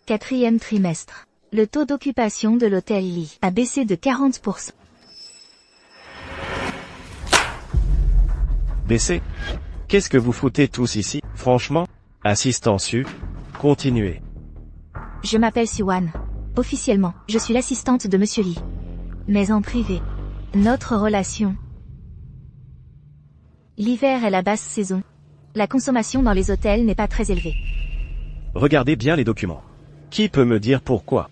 Quatrième trimestre. Le taux d'occupation de l'hôtel Lee a baissé de 40%. Baissé? Qu'est-ce que vous foutez tous ici, franchement? Assistant Su, continuez. Je m'appelle Siwan. Officiellement, je suis l'assistante de Monsieur Lee. Mais en privé. Notre relation. L'hiver est la basse saison. La consommation dans les hôtels n'est pas très élevée. Regardez bien les documents. Qui peut me dire pourquoi?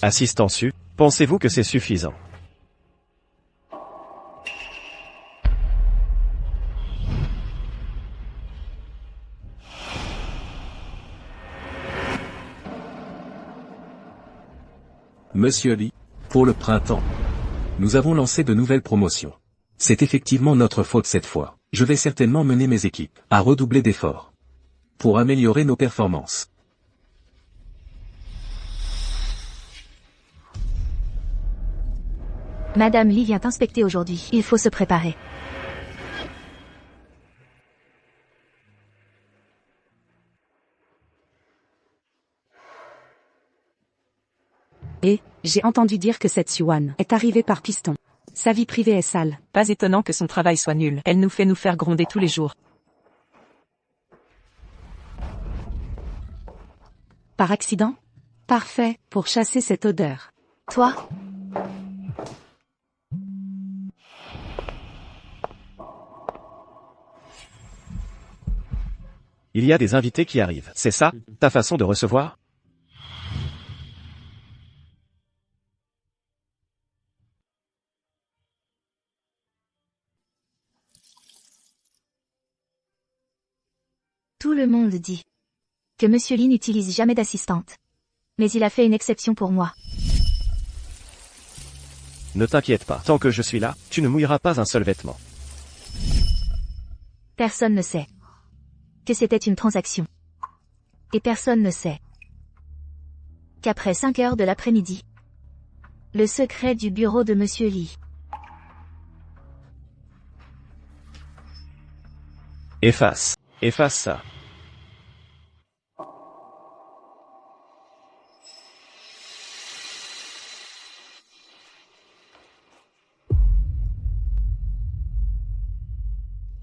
Assistant Su, pensez-vous que c'est suffisant? Monsieur Lee, pour le printemps, nous avons lancé de nouvelles promotions. C'est effectivement notre faute cette fois. Je vais certainement mener mes équipes à redoubler d'efforts pour améliorer nos performances. Madame Lee vient inspecter aujourd'hui. Il faut se préparer. Et, j'ai entendu dire que cette Siwan est arrivée par piston. Sa vie privée est sale. Pas étonnant que son travail soit nul. Elle nous fait nous faire gronder tous les jours. Par accident? Parfait, pour chasser cette odeur. Toi? Il y a des invités qui arrivent, c'est ça, ta façon de recevoir? Tout le monde dit que Monsieur Lee n'utilise jamais d'assistante. Mais il a fait une exception pour moi. Ne t'inquiète pas, tant que je suis là, tu ne mouilleras pas un seul vêtement. Personne ne sait que c'était une transaction. Et personne ne sait qu'après 5 heures de l'après-midi, le secret du bureau de Monsieur Lee. Efface ça.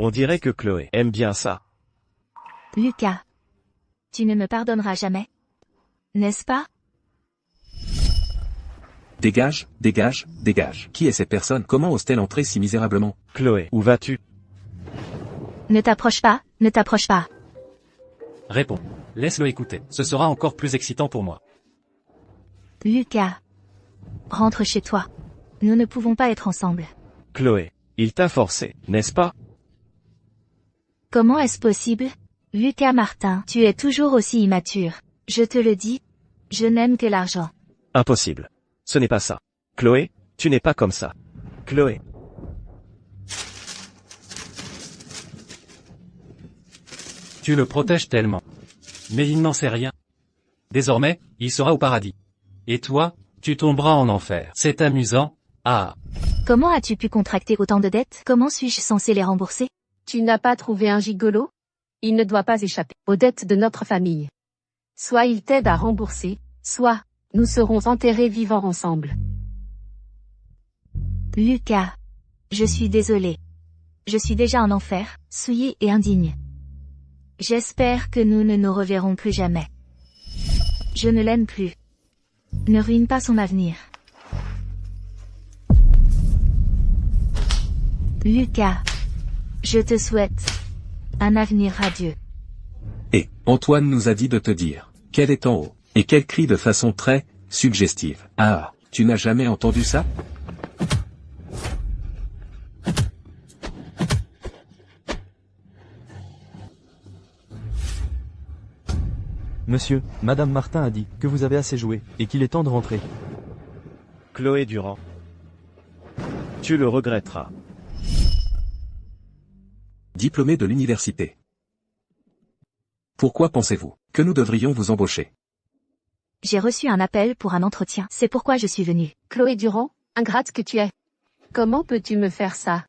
On dirait que Chloé aime bien ça. Lucas, tu ne me pardonneras jamais, n'est-ce pas? Dégage, dégage, dégage. Qui est cette personne? Comment ose-t-elle entrer si misérablement? Chloé, où vas-tu? Ne t'approche pas, ne t'approche pas. Réponds. Laisse-le écouter. Ce sera encore plus excitant pour moi. Lucas, rentre chez toi. Nous ne pouvons pas être ensemble. Chloé, il t'a forcé, n'est-ce pas? Comment est-ce possible? Lucas Martin, tu es toujours aussi immature. Je te le dis, je n'aime que l'argent. Impossible. Ce n'est pas ça. Chloé, tu n'es pas comme ça. Chloé. Tu le protèges tellement. Mais il n'en sait rien. Désormais, il sera au paradis. Et toi, tu tomberas en enfer. C'est amusant. Ah. Comment as-tu pu contracter autant de dettes? Comment suis-je censé les rembourser? Tu n'as pas trouvé un gigolo? Il ne doit pas échapper aux dettes de notre famille. Soit il t'aide à rembourser, soit nous serons enterrés vivants ensemble. Lucas, je suis désolé. Je suis déjà en enfer, souillé et indigne. J'espère que nous ne nous reverrons plus jamais. Je ne l'aime plus. Ne ruine pas son avenir. Lucas, je te souhaite un avenir radieux. Et, Antoine nous a dit de te dire qu'elle est en haut, et qu'elle crie de façon très suggestive. Ah, tu n'as jamais entendu ça? Monsieur, Madame Martin a dit que vous avez assez joué, et qu'il est temps de rentrer. Chloé Durand. Tu le regretteras. Diplômé de l'université. Pourquoi pensez-vous que nous devrions vous embaucher? J'ai reçu un appel pour un entretien. C'est pourquoi je suis venue. Chloé Durand, ingrate que tu es. Comment peux-tu me faire ça?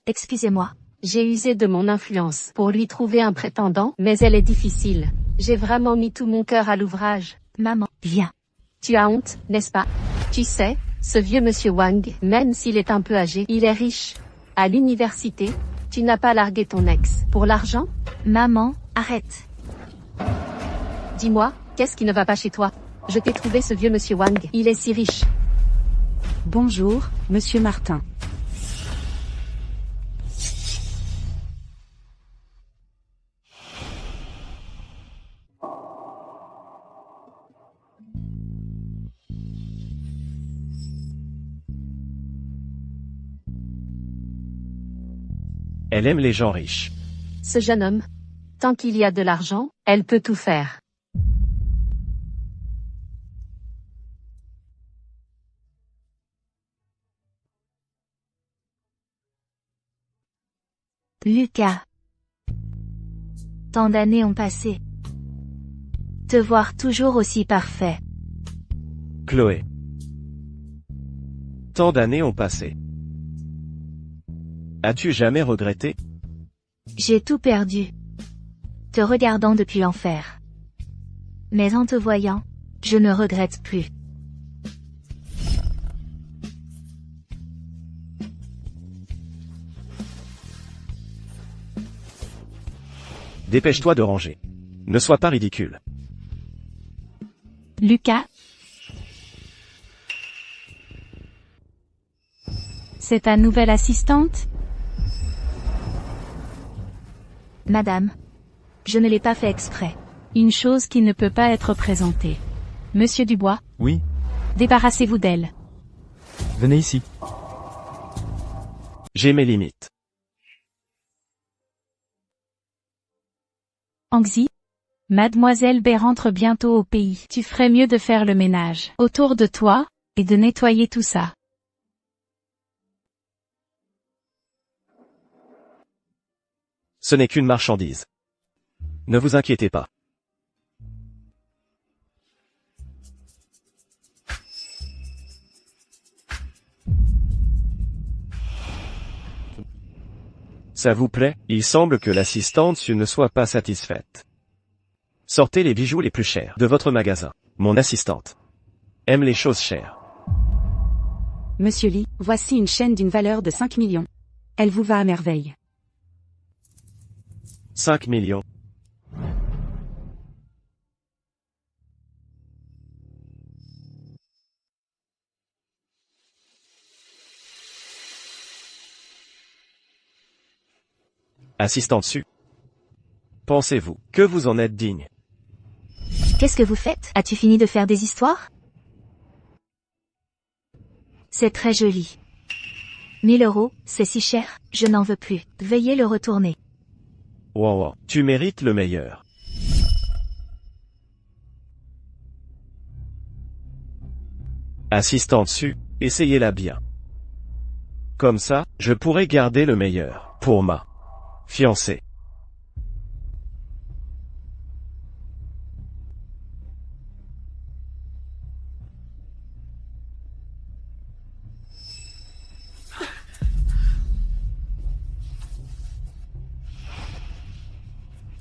Excusez-moi. J'ai usé de mon influence pour lui trouver un prétendant, mais elle est difficile. J'ai vraiment mis tout mon cœur à l'ouvrage. Maman, viens. Tu as honte, n'est-ce pas? Tu sais, ce vieux monsieur Wang, même s'il est un peu âgé, il est riche. À l'université, tu n'as pas largué ton ex. Pour l'argent? Maman, arrête. Dis-moi, qu'est-ce qui ne va pas chez toi? Je t'ai trouvé ce vieux monsieur Wang, il est si riche. Bonjour, monsieur Martin. Elle aime les gens riches. Ce jeune homme. Tant qu'il y a de l'argent, elle peut tout faire. Lucas. Tant d'années ont passé. Te voir toujours aussi parfait. Chloé. Tant d'années ont passé. As-tu jamais regretté? J'ai tout perdu. Te regardant depuis l'enfer. Mais en te voyant, je ne regrette plus. Dépêche-toi de ranger. Ne sois pas ridicule. Lucas? C'est ta nouvelle assistante? Madame. Je ne l'ai pas fait exprès. Une chose qui ne peut pas être présentée. Monsieur Dubois? Oui, Débarrassez-vous d'elle. venez ici. J'ai mes limites. Angxi? Mademoiselle B rentre bientôt au pays. Tu ferais mieux de faire le ménage autour de toi, et de nettoyer tout ça. Ce n'est qu'une marchandise. Ne vous inquiétez pas. Ça vous plaît? Il semble que l'assistante ne soit pas satisfaite. Sortez les bijoux les plus chers de votre magasin. Mon assistante aime les choses chères. Monsieur Lee, voici une chaîne d'une valeur de 5 millions. Elle vous va à merveille. 5 millions. Assistante Su. Pensez-vous que vous en êtes digne? Qu'est-ce que vous faites? As-tu fini de faire des histoires? C'est très joli. 1000 €, c'est si cher, je n'en veux plus. Veuillez le retourner. Wow, tu mérites le meilleur. Assistante Su, essayez-la bien. Comme ça, je pourrai garder le meilleur pour ma fiancée.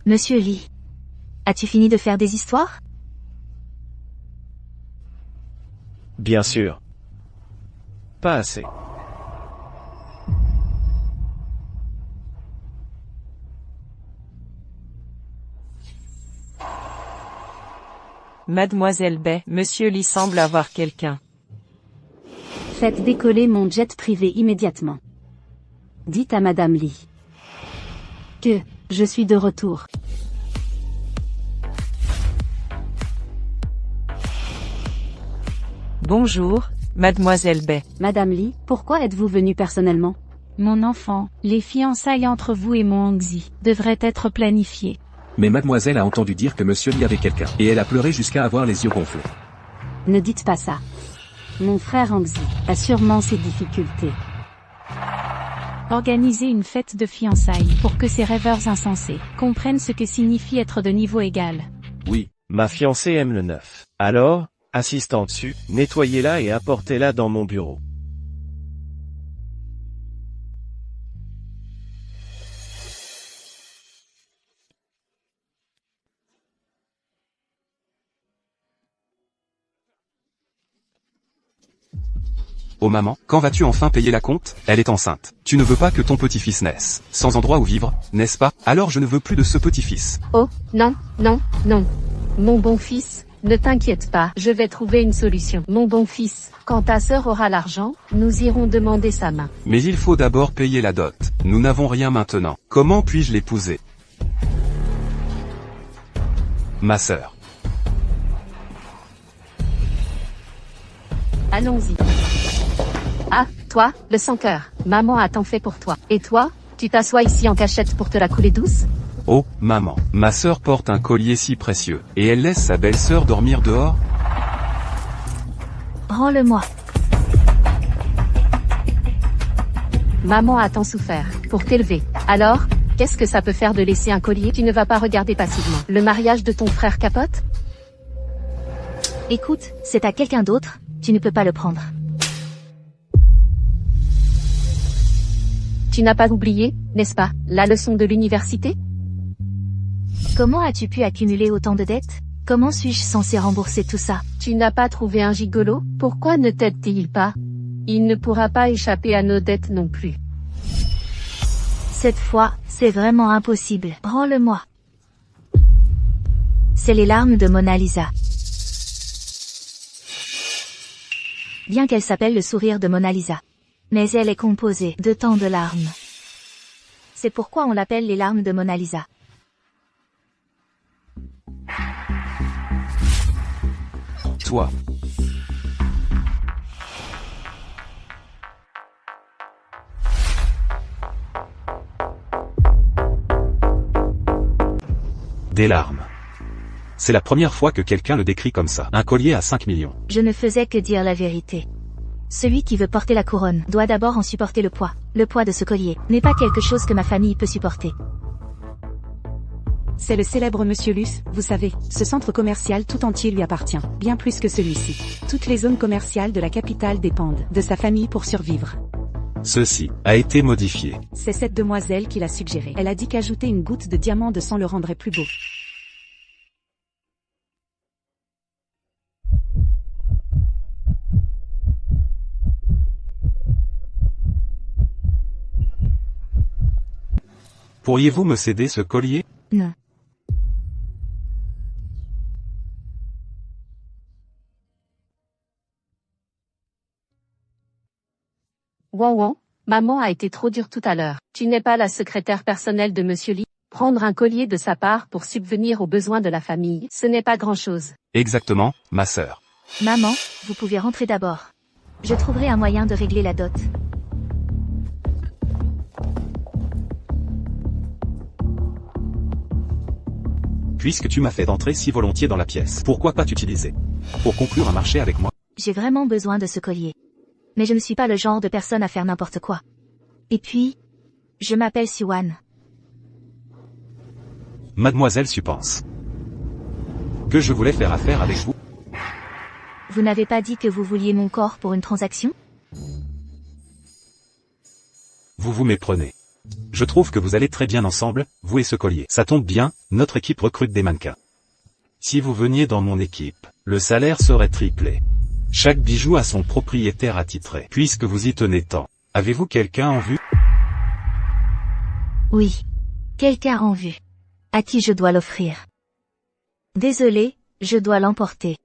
Monsieur Lee. As-tu fini de faire des histoires? Bien sûr. Pas assez. Mademoiselle Bay, Monsieur Lee semble avoir quelqu'un. Faites décoller mon jet privé immédiatement. Dites à Madame Lee que je suis de retour. Bonjour, Mademoiselle Bay. Madame Lee, pourquoi êtes-vous venue personnellement? Mon enfant, les fiançailles entre vous et mon Angxi devraient être planifiées. Mais mademoiselle a entendu dire que monsieur Lee avait quelqu'un, et elle a pleuré jusqu'à avoir les yeux gonflés. Ne dites pas ça. Mon frère Angxi a sûrement ses difficultés. Organisez une fête de fiançailles pour que ces rêveurs insensés comprennent ce que signifie être de niveau égal. Oui, ma fiancée aime le neuf. Alors, assistante Su, nettoyez-la et apportez-la dans mon bureau. Oh maman, quand vas-tu enfin payer la compte? Elle est enceinte. Tu ne veux pas que ton petit-fils naisse sans endroit où vivre, n'est-ce pas? Alors je ne veux plus de ce petit-fils. Oh, non, non, non. Mon bon fils, ne t'inquiète pas, je vais trouver une solution. Mon bon fils, quand ta sœur aura l'argent, nous irons demander sa main. Mais il faut d'abord payer la dot. Nous n'avons rien maintenant. Comment puis-je l'épouser? Ma sœur. Allons-y. Ah, toi, le sans-cœur. Maman a tant fait pour toi. Et toi, tu t'assois ici en cachette pour te la couler douce? Oh, maman, ma sœur porte un collier si précieux, et elle laisse sa belle-sœur dormir dehors? Rends-le-moi. Maman a tant souffert pour t'élever. Alors, qu'est-ce que ça peut faire de laisser un collier? Tu ne vas pas regarder passivement. Le mariage de ton frère capote? Écoute, c'est à quelqu'un d'autre, tu ne peux pas le prendre. Tu n'as pas oublié, n'est-ce pas, la leçon de l'université? Comment as-tu pu accumuler autant de dettes? Comment suis-je censé rembourser tout ça? Tu n'as pas trouvé un gigolo? Pourquoi ne t'aide-t-il pas? Il ne pourra pas échapper à nos dettes non plus. Cette fois, c'est vraiment impossible. Rends-le-moi. C'est les larmes de Mona Lisa. Bien qu'elle s'appelle le sourire de Mona Lisa. Mais elle est composée de tant de larmes. C'est pourquoi on l'appelle les larmes de Mona Lisa. Toi. Des larmes. C'est la première fois que quelqu'un le décrit comme ça. Un collier à 5 millions. Je ne faisais que dire la vérité. Celui qui veut porter la couronne doit d'abord en supporter le poids. Le poids de ce collier n'est pas quelque chose que ma famille peut supporter. C'est le célèbre Monsieur Luce, vous savez, ce centre commercial tout entier lui appartient, bien plus que celui-ci. Toutes les zones commerciales de la capitale dépendent de sa famille pour survivre. Ceci a été modifié. C'est cette demoiselle qui l'a suggéré. Elle a dit qu'ajouter une goutte de diamant de sang le rendrait plus beau. Pourriez-vous me céder ce collier? Non. Wow, maman a été trop dure tout à l'heure. Tu n'es pas la secrétaire personnelle de Monsieur Lee. Prendre un collier de sa part pour subvenir aux besoins de la famille, ce n'est pas grand-chose. Exactement, ma sœur. Maman, vous pouvez rentrer d'abord. Je trouverai un moyen de régler la dot. Puisque tu m'as fait entrer si volontiers dans la pièce, pourquoi pas t'utiliser pour conclure un marché avec moi? J'ai vraiment besoin de ce collier. Mais je ne suis pas le genre de personne à faire n'importe quoi. Et puis, je m'appelle Siwan. Mademoiselle Suppense. Que je voulais faire affaire avec vous? Vous n'avez pas dit que vous vouliez mon corps pour une transaction? Vous vous méprenez. Je trouve que vous allez très bien ensemble, vous et ce collier. Ça tombe bien, notre équipe recrute des mannequins. Si vous veniez dans mon équipe, le salaire serait triplé. Chaque bijou a son propriétaire attitré. Puisque vous y tenez tant, avez-vous quelqu'un en vue? Oui. Quelqu'un en vue. À qui je dois l'offrir? Désolé, je dois l'emporter.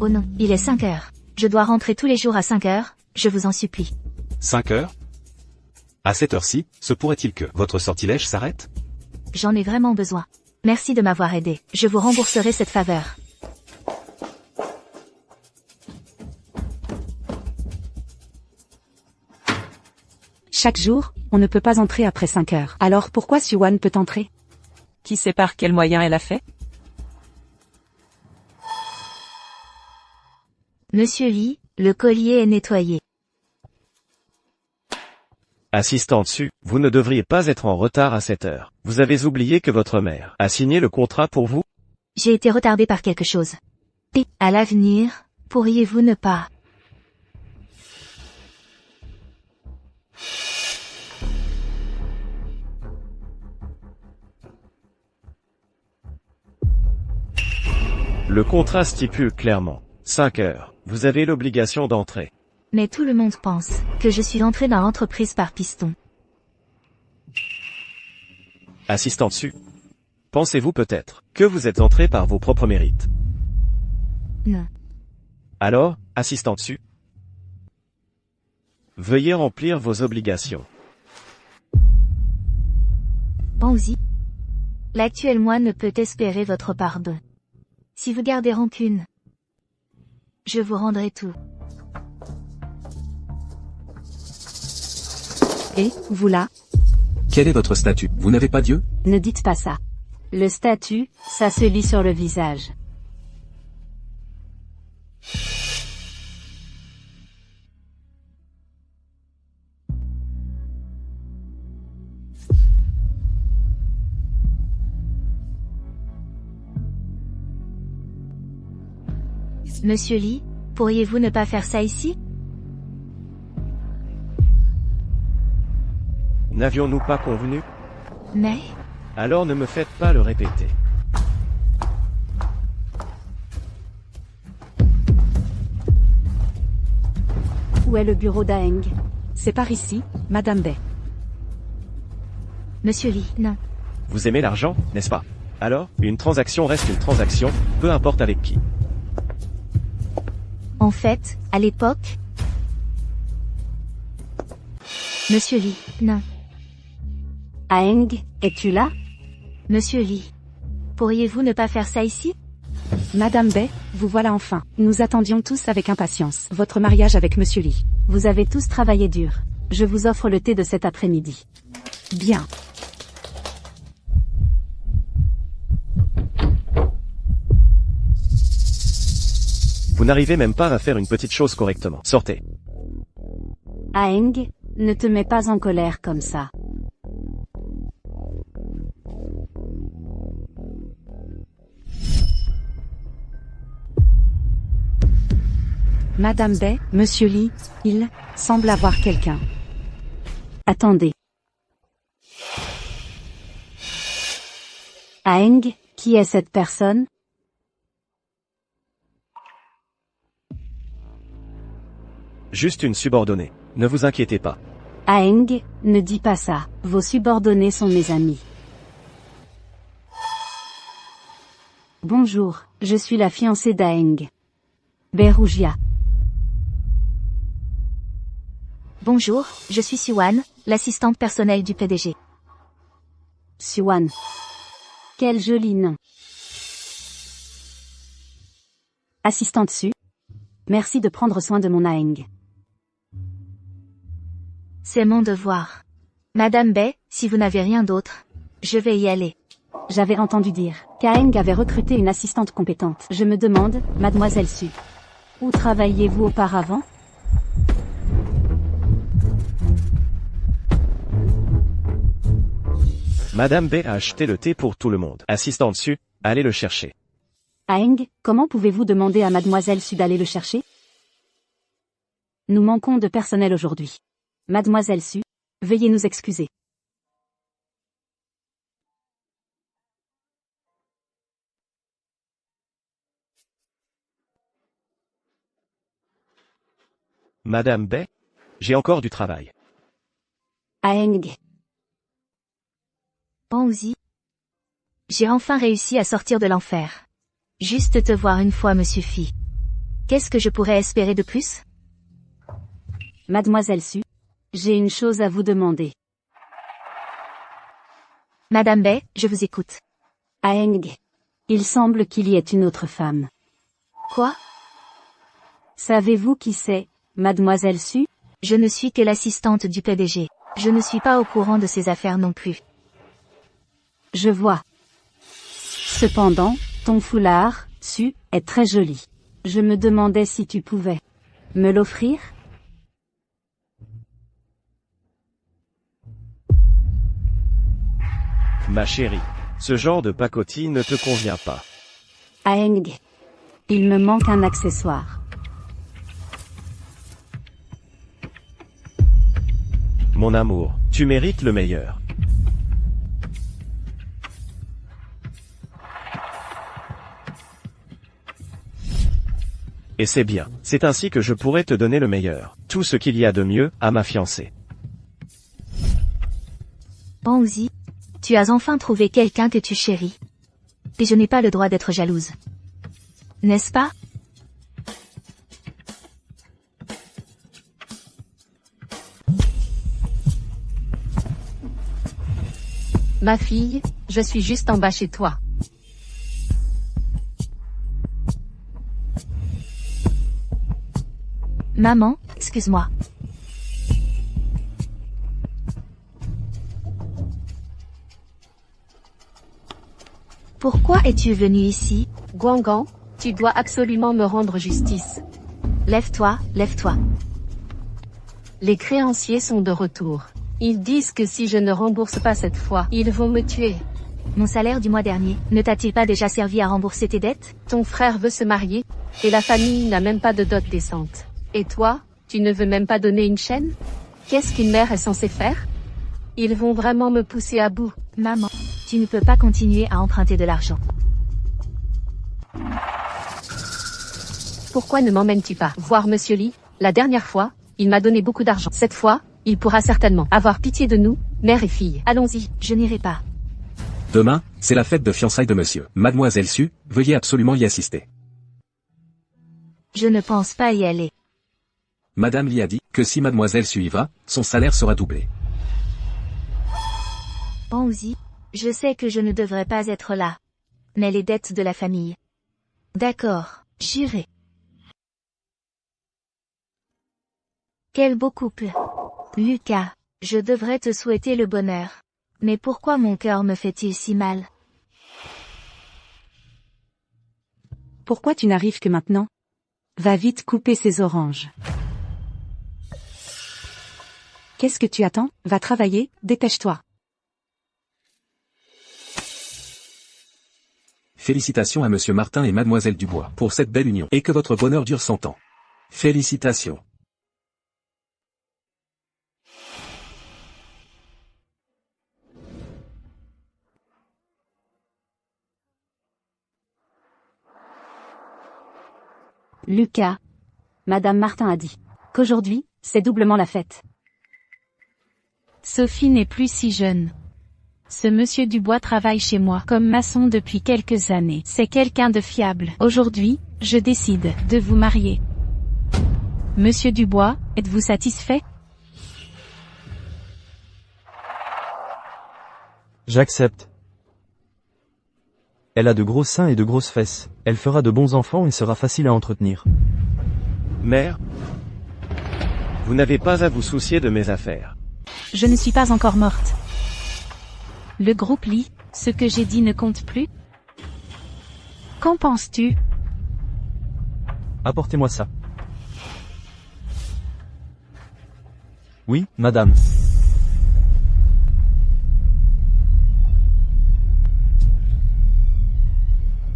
Oh non, il est 5 heures. Je dois rentrer tous les jours à 5 heures, je vous en supplie. 5 heures? À cette heure-ci, se pourrait-il que votre sortilège s'arrête? J'en ai vraiment besoin. Merci de m'avoir aidé. Je vous rembourserai cette faveur. Chaque jour, on ne peut pas entrer après 5 heures. Alors pourquoi Siwan peut entrer? Qui sait par quel moyen elle a fait? Monsieur Lee, le collier est nettoyé. Assistant dessus, vous ne devriez pas être en retard à cette heure. Vous avez oublié que votre mère a signé le contrat pour vous? J'ai été retardé par quelque chose. Et, à l'avenir, pourriez-vous ne pas... Le contrat stipule clairement 5 heures. Vous avez l'obligation d'entrer. Mais tout le monde pense que je suis entrée dans l'entreprise par piston. Assistante Su. Pensez-vous peut-être que vous êtes entré par vos propres mérites? Non. Alors, assistante Su. Veuillez remplir vos obligations. Banzi. L'actuel moi ne peut espérer votre pardon. Si vous gardez rancune, je vous rendrai tout. Et, vous là? Quel est votre statut? Vous n'avez pas Dieu? Ne dites pas ça. Le statut, ça se lit sur le visage. Monsieur Lee, pourriez-vous ne pas faire ça ici? N'avions-nous pas convenu? Mais, Alors ne me faites pas le répéter. Où est le bureau d'Aeng? C'est par ici, Madame Bay. Monsieur Lee, non. Vous aimez l'argent, n'est-ce pas? Alors, une transaction reste une transaction, peu importe avec qui. En fait, à l'époque... Monsieur Lee, non. Aeng, es-tu là? Monsieur Lee, pourriez-vous ne pas faire ça ici? Madame Bay, vous voilà enfin. Nous attendions tous avec impatience votre mariage avec Monsieur Lee. Vous avez tous travaillé dur. Je vous offre le thé de cet après-midi. Bien. Vous n'arrivez même pas à faire une petite chose correctement. Sortez. Aeng, ne te mets pas en colère comme ça. Madame Bay, Monsieur Lee, il semble avoir quelqu'un. Attendez. Aeng, qui est cette personne? Juste une subordonnée. Ne vous inquiétez pas. Aeng, ne dis pas ça. Vos subordonnés sont mes amis. Bonjour, je suis la fiancée d'Aeng. Berougia. Bonjour, je suis Siwan, l'assistante personnelle du PDG. Siwan. Quel joli nom. Assistante Su. Merci de prendre soin de mon Aeng. C'est mon devoir. Madame Bay, si vous n'avez rien d'autre, je vais y aller. J'avais entendu dire qu'Aeng avait recruté une assistante compétente. Je me demande, Mademoiselle Su, où travailliez-vous auparavant? Madame B a acheté le thé pour tout le monde. Assistante Su, allez le chercher. Aeng, comment pouvez-vous demander à Mademoiselle Su d'aller le chercher? Nous manquons de personnel aujourd'hui. Mademoiselle Su, veuillez nous excuser. Madame B, j'ai encore du travail. Aeng. Banzi. J'ai enfin réussi à sortir de l'enfer. Juste te voir une fois me suffit. Qu'est-ce que je pourrais espérer de plus? Mademoiselle Su, j'ai une chose à vous demander. Madame Bay, je vous écoute. Aeng. Il semble qu'il y ait une autre femme. Quoi? Savez-vous qui c'est, Mademoiselle Su? Je ne suis que l'assistante du PDG. Je ne suis pas au courant de ces affaires non plus. Je vois. Cependant, ton foulard, Su, est très joli. Je me demandais si tu pouvais me l'offrir? Ma chérie, ce genre de pacotille ne te convient pas. Aeng. Il me manque un accessoire. Mon amour, tu mérites le meilleur. Et c'est bien. C'est ainsi que je pourrai te donner le meilleur. Tout ce qu'il y a de mieux à ma fiancée. Onzi, tu as enfin trouvé quelqu'un que tu chéris. Et je n'ai pas le droit d'être jalouse. N'est-ce pas? Ma fille, je suis juste en bas chez toi. Maman, excuse-moi. Pourquoi es-tu venu ici? Guangan, tu dois absolument me rendre justice. Lève-toi, lève-toi. Les créanciers sont de retour. Ils disent que si je ne rembourse pas cette fois, ils vont me tuer. Mon salaire du mois dernier, ne t'a-t-il pas déjà servi à rembourser tes dettes? Ton frère veut se marier, et la famille n'a même pas de dot décente. Et toi, tu ne veux même pas donner une chaîne? Qu'est-ce qu'une mère est censée faire? Ils vont vraiment me pousser à bout. Maman, tu ne peux pas continuer à emprunter de l'argent. Pourquoi ne m'emmènes-tu pas voir Monsieur Lee? La dernière fois, il m'a donné beaucoup d'argent. Cette fois, il pourra certainement avoir pitié de nous, mère et fille. Allons-y. Je n'irai pas. Demain, c'est la fête de fiançailles de monsieur. Mademoiselle Su, veuillez absolument y assister. Je ne pense pas y aller. Madame Lee a dit que si Mademoiselle Su y va, son salaire sera doublé. Onzi, je sais que je ne devrais pas être là. Mais les dettes de la famille. D'accord, j'irai. Quel beau couple. Lucas, je devrais te souhaiter le bonheur. Mais pourquoi mon cœur me fait-il si mal? Pourquoi tu n'arrives que maintenant? Va vite couper ces oranges. Qu'est-ce que tu attends? Va travailler, dépêche-toi. Félicitations à monsieur Martin et mademoiselle Dubois pour cette belle union et que votre bonheur dure 100 ans. Félicitations. Lucas. Madame Martin a dit qu'aujourd'hui, c'est doublement la fête. Sophie n'est plus si jeune. Ce monsieur Dubois travaille chez moi comme maçon depuis quelques années. C'est quelqu'un de fiable. Aujourd'hui, je décide de vous marier. Monsieur Dubois, êtes-vous satisfait? J'accepte. Elle a de gros seins et de grosses fesses. Elle fera de bons enfants et sera facile à entretenir. Mère, vous n'avez pas à vous soucier de mes affaires. Je ne suis pas encore morte. Le groupe Lee, ce que j'ai dit ne compte plus? Qu'en penses-tu? Apportez-moi ça. Oui, madame.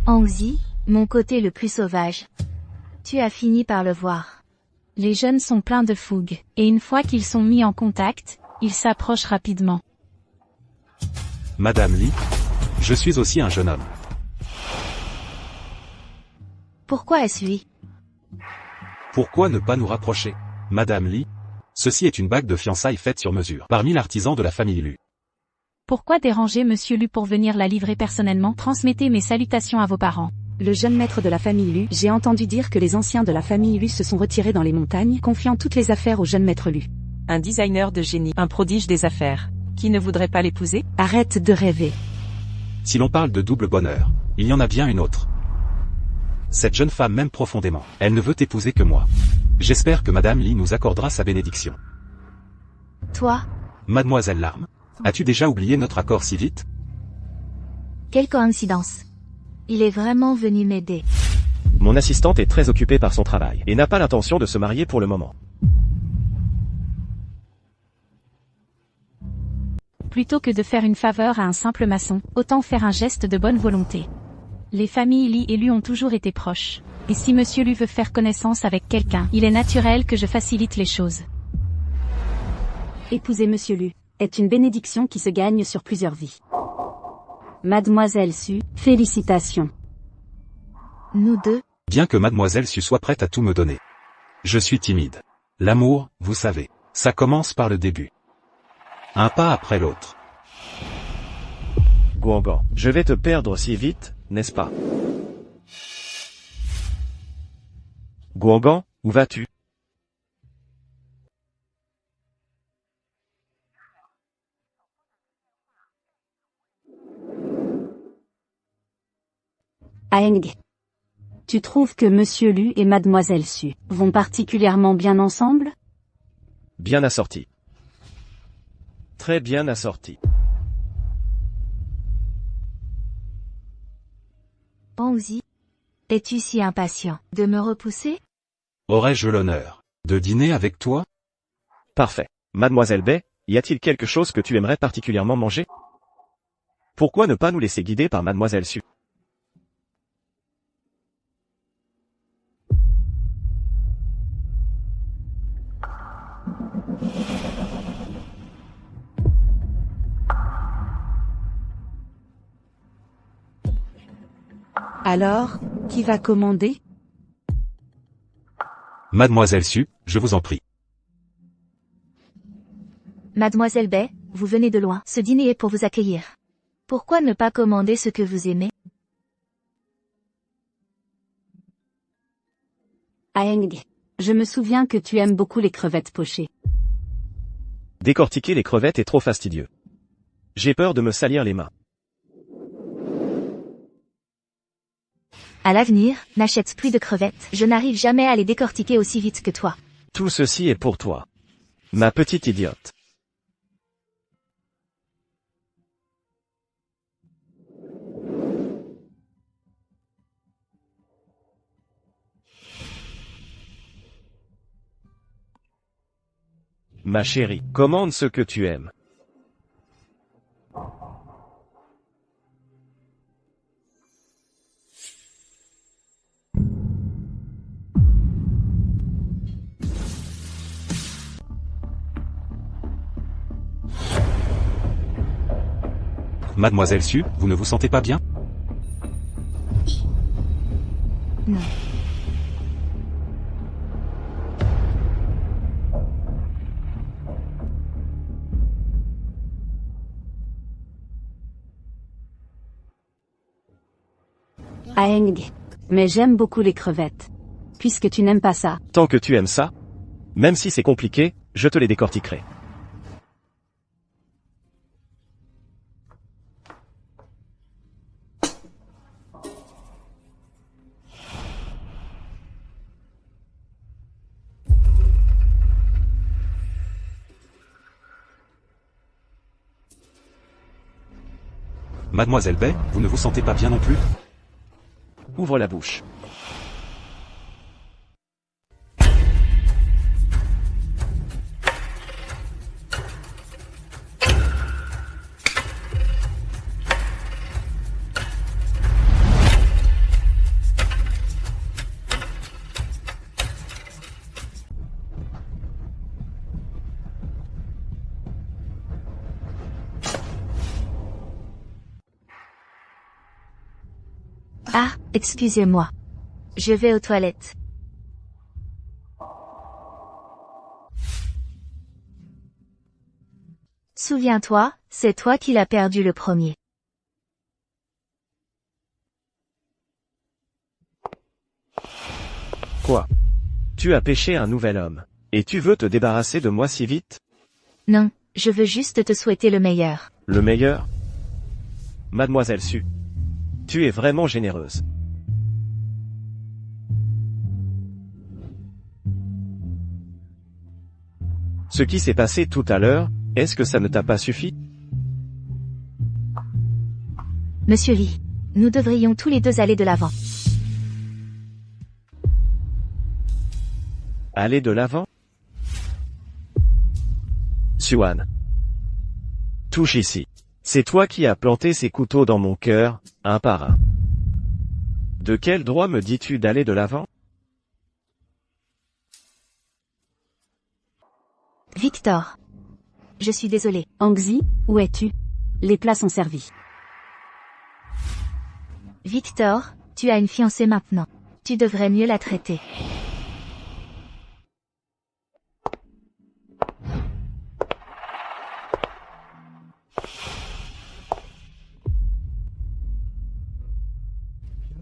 Onzi, mon côté le plus sauvage. Tu as fini par le voir. Les jeunes sont pleins de fougue, et une fois qu'ils sont mis en contact, ils s'approchent rapidement. Madame Lee, je suis aussi un jeune homme. Pourquoi est-ce lui? Pourquoi ne pas nous rapprocher? Madame Lee, ceci est une bague de fiançailles faite sur mesure par 1000 artisans de la famille Lu. Pourquoi déranger Monsieur Lu pour venir la livrer personnellement? Transmettez mes salutations à vos parents. Le jeune maître de la famille Lu, j'ai entendu dire que les anciens de la famille Lu se sont retirés dans les montagnes, confiant toutes les affaires au jeune maître Lu. Un designer de génie, un prodige des affaires. Qui ne voudrait pas l'épouser? Arrête de rêver. Si l'on parle de double bonheur, il y en a bien une autre. Cette jeune femme m'aime profondément. Elle ne veut épouser que moi. J'espère que Madame Lee nous accordera sa bénédiction. Toi? Mademoiselle Larme, as-tu déjà oublié notre accord si vite? Quelle coïncidence. Il est vraiment venu m'aider. Mon assistante est très occupée par son travail et n'a pas l'intention de se marier pour le moment. Plutôt que de faire une faveur à un simple maçon, autant faire un geste de bonne volonté. Les familles Lee et Lu ont toujours été proches. Et si Monsieur Lu veut faire connaissance avec quelqu'un, il est naturel que je facilite les choses. Épouser Monsieur Lu est une bénédiction qui se gagne sur plusieurs vies. Mademoiselle Su, félicitations. Nous deux, Bien que mademoiselle Su soit prête à tout me donner. Je suis timide. L'amour, vous savez, ça commence par le début. Un pas après l'autre. Guangan, je vais te perdre si vite, n'est-ce pas? Guangan, où vas-tu? Aeng. Tu trouves que Monsieur Lu et Mademoiselle Su vont particulièrement bien ensemble? Bien assorti. Très bien assorti. Hongzi, es-tu si impatient de me repousser? Aurais-je l'honneur de dîner avec toi? Parfait. Mademoiselle Bay, y a-t-il quelque chose que tu aimerais particulièrement manger? Pourquoi ne pas nous laisser guider par Mademoiselle Su? Alors, qui va commander? Mademoiselle Su, je vous en prie. Mademoiselle Bay, vous venez de loin. Ce dîner est pour vous accueillir. Pourquoi ne pas commander ce que vous aimez? Aeng. Je me souviens que tu aimes beaucoup les crevettes pochées. Décortiquer les crevettes est trop fastidieux. J'ai peur de me salir les mains. À l'avenir, n'achète plus de crevettes. Je n'arrive jamais à les décortiquer aussi vite que toi. Tout ceci est pour toi. Ma petite idiote. Ma chérie, commande ce que tu aimes. Mademoiselle Su, vous ne vous sentez pas bien? Non. Aeng. Mais j'aime beaucoup les crevettes. Puisque tu n'aimes pas ça. Tant que tu aimes ça, même si c'est compliqué, je te les décortiquerai. Mademoiselle Bay, vous ne vous sentez pas bien non plus? Ouvre la bouche. Ah, excusez-moi. Je vais aux toilettes. Souviens-toi, c'est toi qui l'as perdu le premier. Quoi? Tu as pêché un nouvel homme. Et tu veux te débarrasser de moi si vite? Non, je veux juste te souhaiter le meilleur. Le meilleur? Mademoiselle Su. Tu es vraiment généreuse. Ce qui s'est passé tout à l'heure, est-ce que ça ne t'a pas suffi? Monsieur Lee, nous devrions tous les deux aller de l'avant. Aller de l'avant? Suan. Touche ici. C'est toi qui as planté ces couteaux dans mon cœur, un par un. De quel droit me dis-tu d'aller de l'avant? Victor. Je suis désolé. Hongzi, où es-tu? Les plats sont servis. Victor, tu as une fiancée maintenant. Tu devrais mieux la traiter.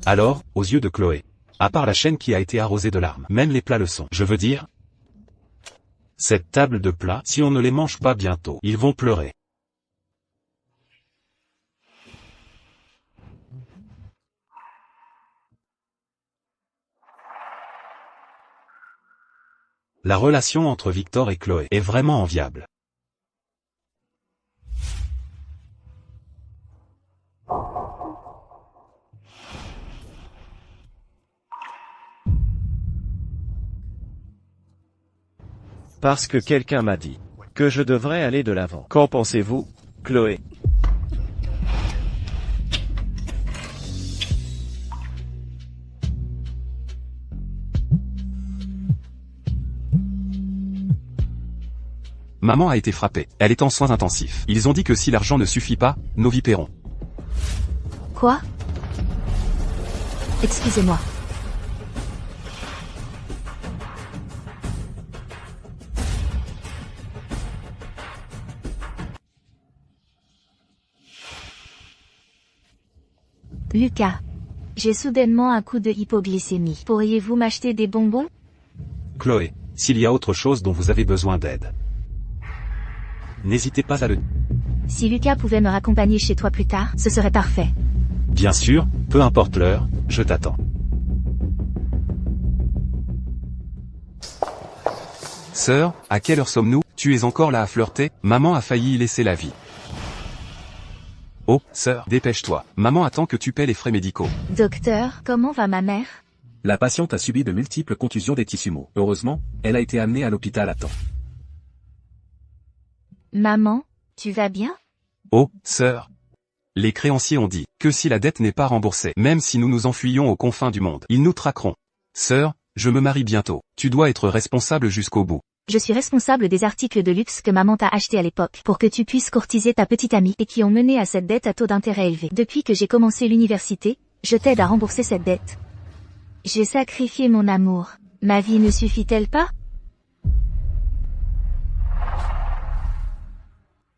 Alors, aux yeux de Chloé, à part la chaîne qui a été arrosée de larmes, même les plats le sont. Je veux dire, cette table de plats, si on ne les mange pas bientôt, ils vont pleurer. La relation entre Victor et Chloé est vraiment enviable. Parce que quelqu'un m'a dit que je devrais aller de l'avant. Qu'en pensez-vous, Chloé? Maman a été frappée. Elle est en soins intensifs. Ils ont dit que si l'argent ne suffit pas, nos vies paieront. Quoi? Excusez-moi. Lucas. J'ai soudainement un coup de hypoglycémie. Pourriez-vous m'acheter des bonbons? Chloé, s'il y a autre chose dont vous avez besoin d'aide, n'hésitez pas à le... Si Lucas pouvait me raccompagner chez toi plus tard, ce serait parfait. Bien sûr, peu importe l'heure, je t'attends. Sœur, à quelle heure sommes-nous? Tu es encore là à flirter? Maman a failli y laisser la vie. Oh, sœur, dépêche-toi. Maman attend que tu paies les frais médicaux. Docteur, comment va ma mère? La patiente a subi de multiples contusions des tissus mous. Heureusement, elle a été amenée à l'hôpital à temps. Maman, tu vas bien? Oh, sœur. Les créanciers ont dit que si la dette n'est pas remboursée, même si nous nous enfuyions aux confins du monde, ils nous traqueront. Sœur, je me marie bientôt. Tu dois être responsable jusqu'au bout. Je suis responsable des articles de luxe que maman t'a achetés à l'époque pour que tu puisses courtiser ta petite amie et qui ont mené à cette dette à taux d'intérêt élevé. Depuis que j'ai commencé l'université, je t'aide à rembourser cette dette. J'ai sacrifié mon amour. Ma vie ne suffit-elle pas?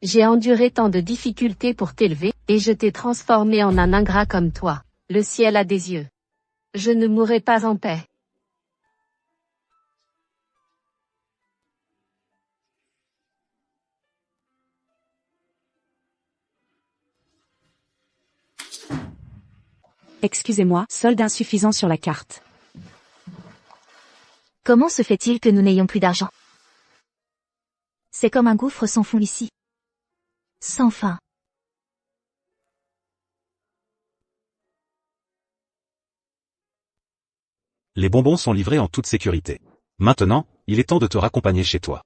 J'ai enduré tant de difficultés pour t'élever, et je t'ai transformé en un ingrat comme toi. Le ciel a des yeux. Je ne mourrai pas en paix. Excusez-moi, solde insuffisant sur la carte. Comment se fait-il que nous n'ayons plus d'argent? C'est comme un gouffre sans fond ici. Sans fin. Les bonbons sont livrés en toute sécurité. Maintenant, il est temps de te raccompagner chez toi.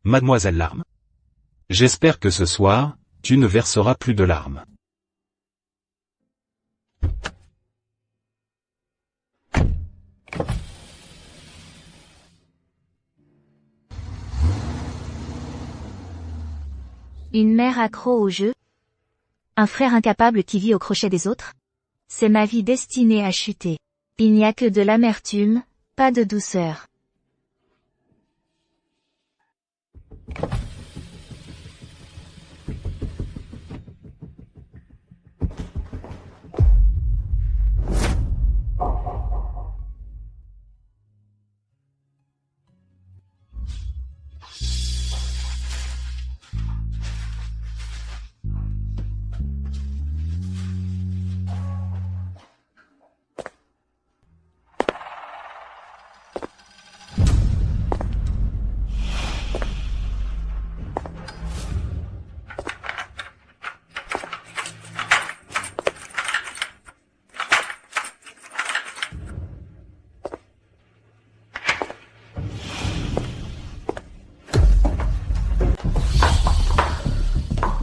Mademoiselle Larme. J'espère que ce soir, tu ne verseras plus de larmes. Une mère accro au jeu? Un frère incapable qui vit au crochet des autres? C'est ma vie destinée à chuter. Il n'y a que de l'amertume, pas de douceur.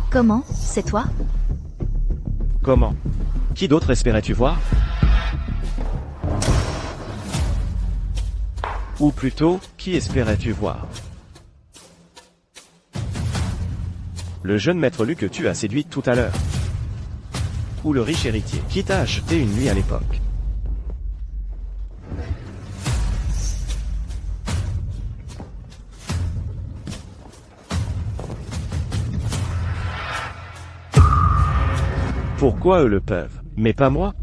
Comment? C'est toi? Comment? Qui d'autre espérais-tu voir? Ou plutôt, qui espérais-tu voir? Le jeune maître Lu que tu as séduit tout à l'heure? Ou le riche héritier qui t'a acheté une nuit à l'époque? Pourquoi eux le peuvent, mais pas moi?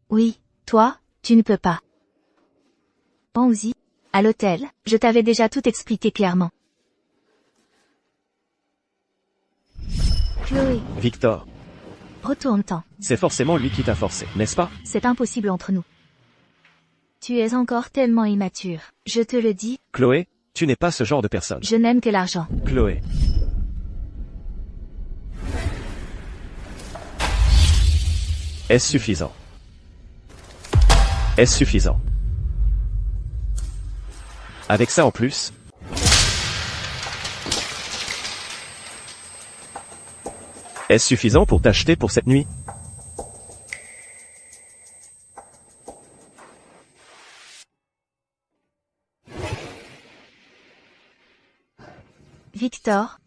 Oui, toi, tu ne peux pas. Hongzhi, à l'hôtel, je t'avais déjà tout expliqué clairement. Chloé, Victor, retourne-t'en. c'est forcément lui qui t'a forcé, n'est-ce pas? C'est impossible entre nous. Tu es encore tellement immature. Je te le dis, Chloé, tu n'es pas ce genre de personne. je n'aime que l'argent. Chloé. Est-ce suffisant? Est-ce suffisant? Avec ça en plus? Est-ce suffisant pour t'acheter pour cette nuit? Victor,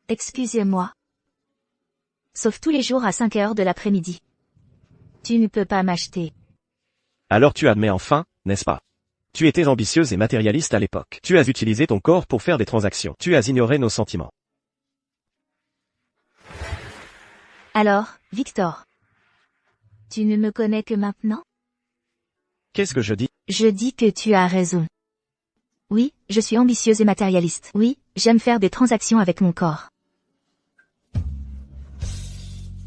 excusez-moi. Sauf tous les jours à 5 heures de l'après-midi. Tu ne peux pas m'acheter. Alors tu admets enfin, n'est-ce pas? Tu étais ambitieuse et matérialiste à l'époque. Tu as utilisé ton corps pour faire des transactions. Tu as ignoré nos sentiments. Alors, Victor. Tu ne me connais que maintenant? Qu'est-ce que je dis? Je dis que tu as raison. Oui, je suis ambitieuse et matérialiste. Oui, j'aime faire des transactions avec mon corps.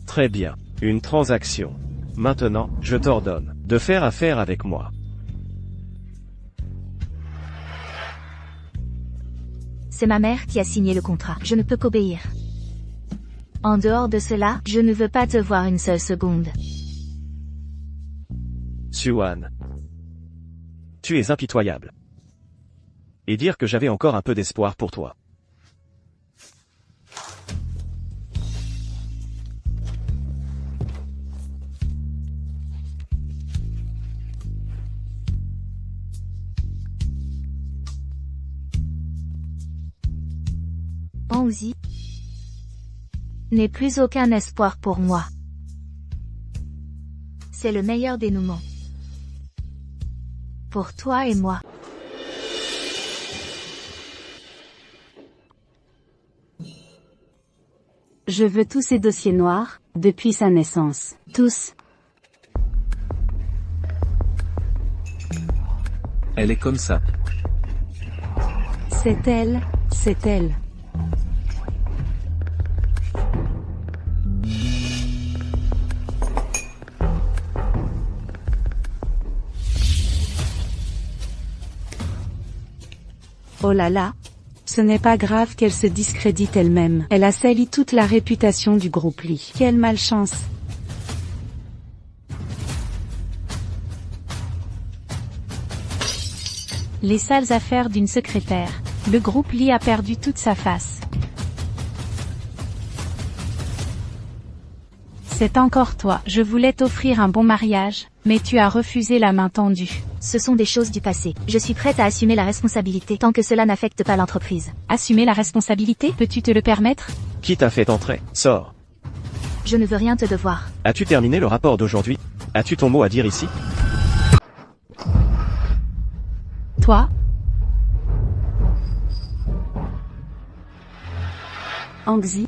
Très bien. Une transaction. Maintenant, je t'ordonne de faire affaire avec moi. C'est ma mère qui a signé le contrat. Je ne peux qu'obéir. En dehors de cela, je ne veux pas te voir une seule seconde. Suan. Tu es impitoyable. Et dire que j'avais encore un peu d'espoir pour toi. Hongzhi. N'est plus aucun espoir pour moi. C'est le meilleur dénouement. Pour toi et moi. Je veux tous ces dossiers noirs, depuis sa naissance. Tous. Elle est comme ça. C'est elle, c'est elle. Oh là là. Ce n'est pas grave qu'elle se discrédite elle-même. Elle a sali toute la réputation du groupe Li. Quelle malchance. Les sales affaires d'une secrétaire. Le groupe Li a perdu toute sa face. C'est encore toi. Je voulais t'offrir un bon mariage, mais tu as refusé la main tendue. Ce sont des choses du passé. Je suis prête à assumer la responsabilité tant que cela n'affecte pas l'entreprise. Assumer la responsabilité, peux-tu te le permettre? Qui t'a fait entrer? Sors. Je ne veux rien te devoir. As-tu terminé le rapport d'aujourd'hui? As-tu ton mot à dire ici? Toi? Hongzhi.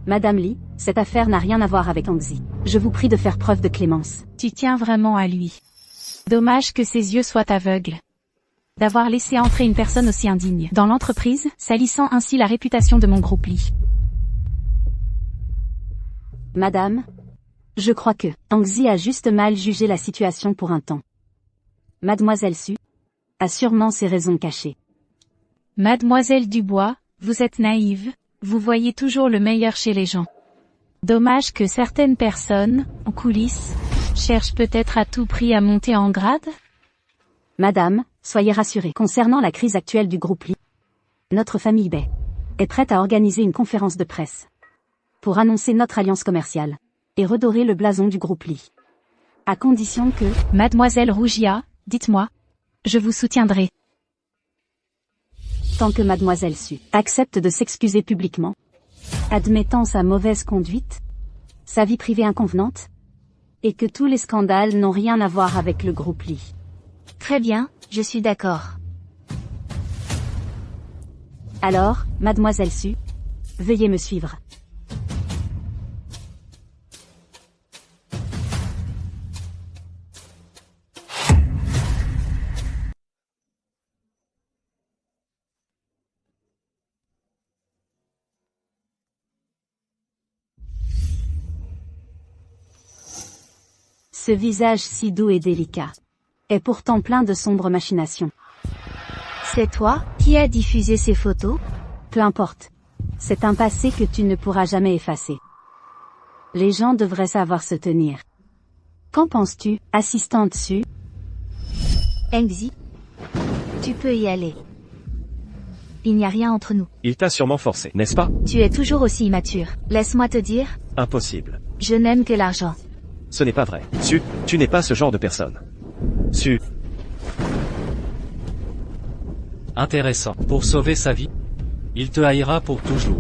Madame Li, cette affaire n'a rien à voir avec Hongzhi. Je vous prie de faire preuve de clémence. Tu tiens vraiment à lui. Dommage que ses yeux soient aveugles. D'avoir laissé entrer une personne aussi indigne dans l'entreprise, salissant ainsi la réputation de mon groupe Li. Madame, je crois que Hongzhi a juste mal jugé la situation pour un temps. Mademoiselle Su a sûrement ses raisons cachées. Mademoiselle Dubois, vous êtes naïve, vous voyez toujours le meilleur chez les gens. Dommage que certaines personnes, en coulisses, cherchent peut-être à tout prix à monter en grade? Madame, soyez rassurée. Concernant la crise actuelle du groupe Li, notre famille Bay est prête à organiser une conférence de presse pour annoncer notre alliance commerciale et redorer le blason du groupe Lee. À condition que, Mademoiselle Rougia, dites-moi. Je vous soutiendrai. tant que Mademoiselle Su accepte de s'excuser publiquement, admettant sa mauvaise conduite, sa vie privée inconvenante, et que tous les scandales n'ont rien à voir avec le groupe Lee. Très bien, je suis d'accord. Alors, Mademoiselle Su, veuillez me suivre. Ce visage si doux et délicat est pourtant plein de sombres machinations. C'est toi qui as diffusé ces photos? Peu importe. C'est un passé que tu ne pourras jamais effacer. Les gens devraient savoir se tenir. Qu'en penses-tu, assistante Su? Engzi, tu peux y aller. Il n'y a rien entre nous. Il t'a sûrement forcé, n'est-ce pas? Tu es toujours aussi immature. Laisse-moi te dire, Impossible. je n'aime que l'argent. Ce n'est pas vrai. Su, tu n'es pas ce genre de personne. Su, Intéressant. Pour sauver sa vie, il te haïra pour toujours.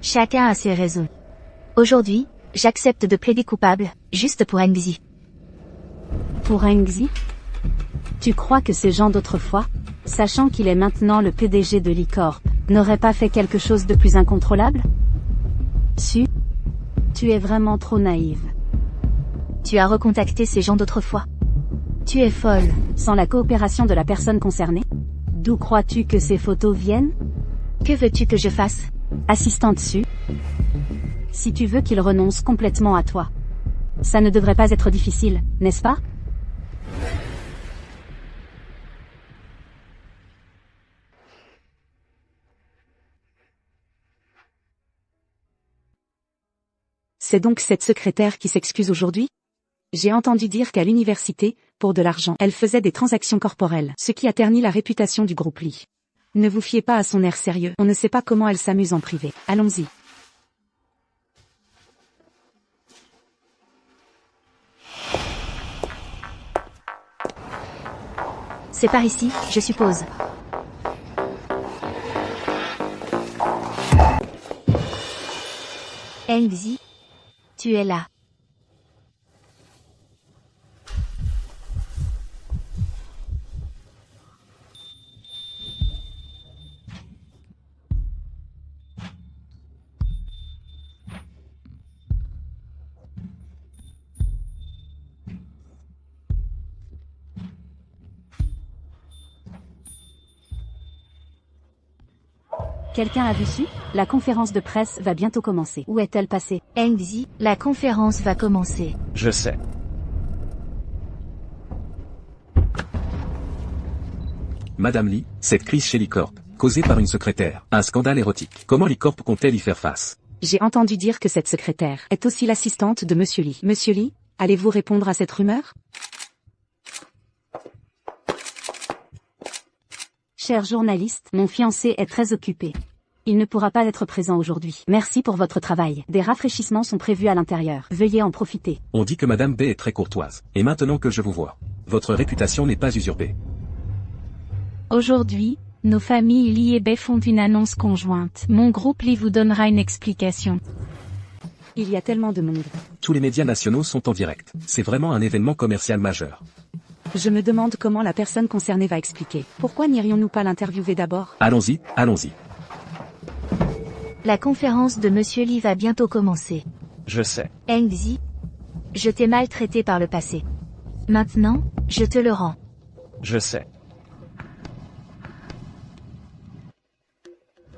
Chacun a ses raisons. Aujourd'hui, j'accepte de plaider coupable, juste pour Engzi. Pour Engzi? Tu crois que ces gens d'autrefois, sachant qu'il est maintenant le PDG de Licorp, n'auraient pas fait quelque chose de plus incontrôlable? Su, tu es vraiment trop naïve. Tu as recontacté ces gens d'autrefois. Tu es folle. Sans la coopération de la personne concernée? D'où crois-tu que ces photos viennent? Que veux-tu que je fasse? Assistante Su, si tu veux qu'il renonce complètement à toi, ça ne devrait pas être difficile, n'est-ce pas? C'est donc cette secrétaire qui s'excuse aujourd'hui? J'ai entendu dire qu'à l'université, pour de l'argent, elle faisait des transactions corporelles, ce qui a terni la réputation du groupe Lee. Ne vous fiez pas à son air sérieux, on ne sait pas comment elle s'amuse en privé. Allons-y. C'est par ici, je suppose. Engzi, tu es là. Quelqu'un a vu Su? La conférence de presse va bientôt commencer. Où est-elle passée? Engzi, la conférence va commencer. je sais. Madame Lee, cette crise chez Licorp, causée par une secrétaire, un scandale érotique. Comment Licorp compte-t-elle y faire face? J'ai entendu dire que cette secrétaire est aussi l'assistante de Monsieur Lee. Monsieur Lee, allez-vous répondre à cette rumeur? Cher journaliste, mon fiancé est très occupé. Il ne pourra pas être présent aujourd'hui. Merci pour votre travail. Des rafraîchissements sont prévus à l'intérieur. Veuillez en profiter. On dit que Madame B est très courtoise. Et maintenant que je vous vois, votre réputation n'est pas usurpée. Aujourd'hui, nos familles Lee et Bay font une annonce conjointe. Mon groupe Lee vous donnera une explication. Il y a tellement de monde. Tous les médias nationaux sont en direct. C'est vraiment un événement commercial majeur. Je me demande comment la personne concernée va expliquer. Pourquoi n'irions-nous pas l'interviewer d'abord? Allons-y, allons-y. La conférence de Monsieur Lee va bientôt commencer. Je sais. Engzi, je t'ai maltraité par le passé. Maintenant, je te le rends. Je sais.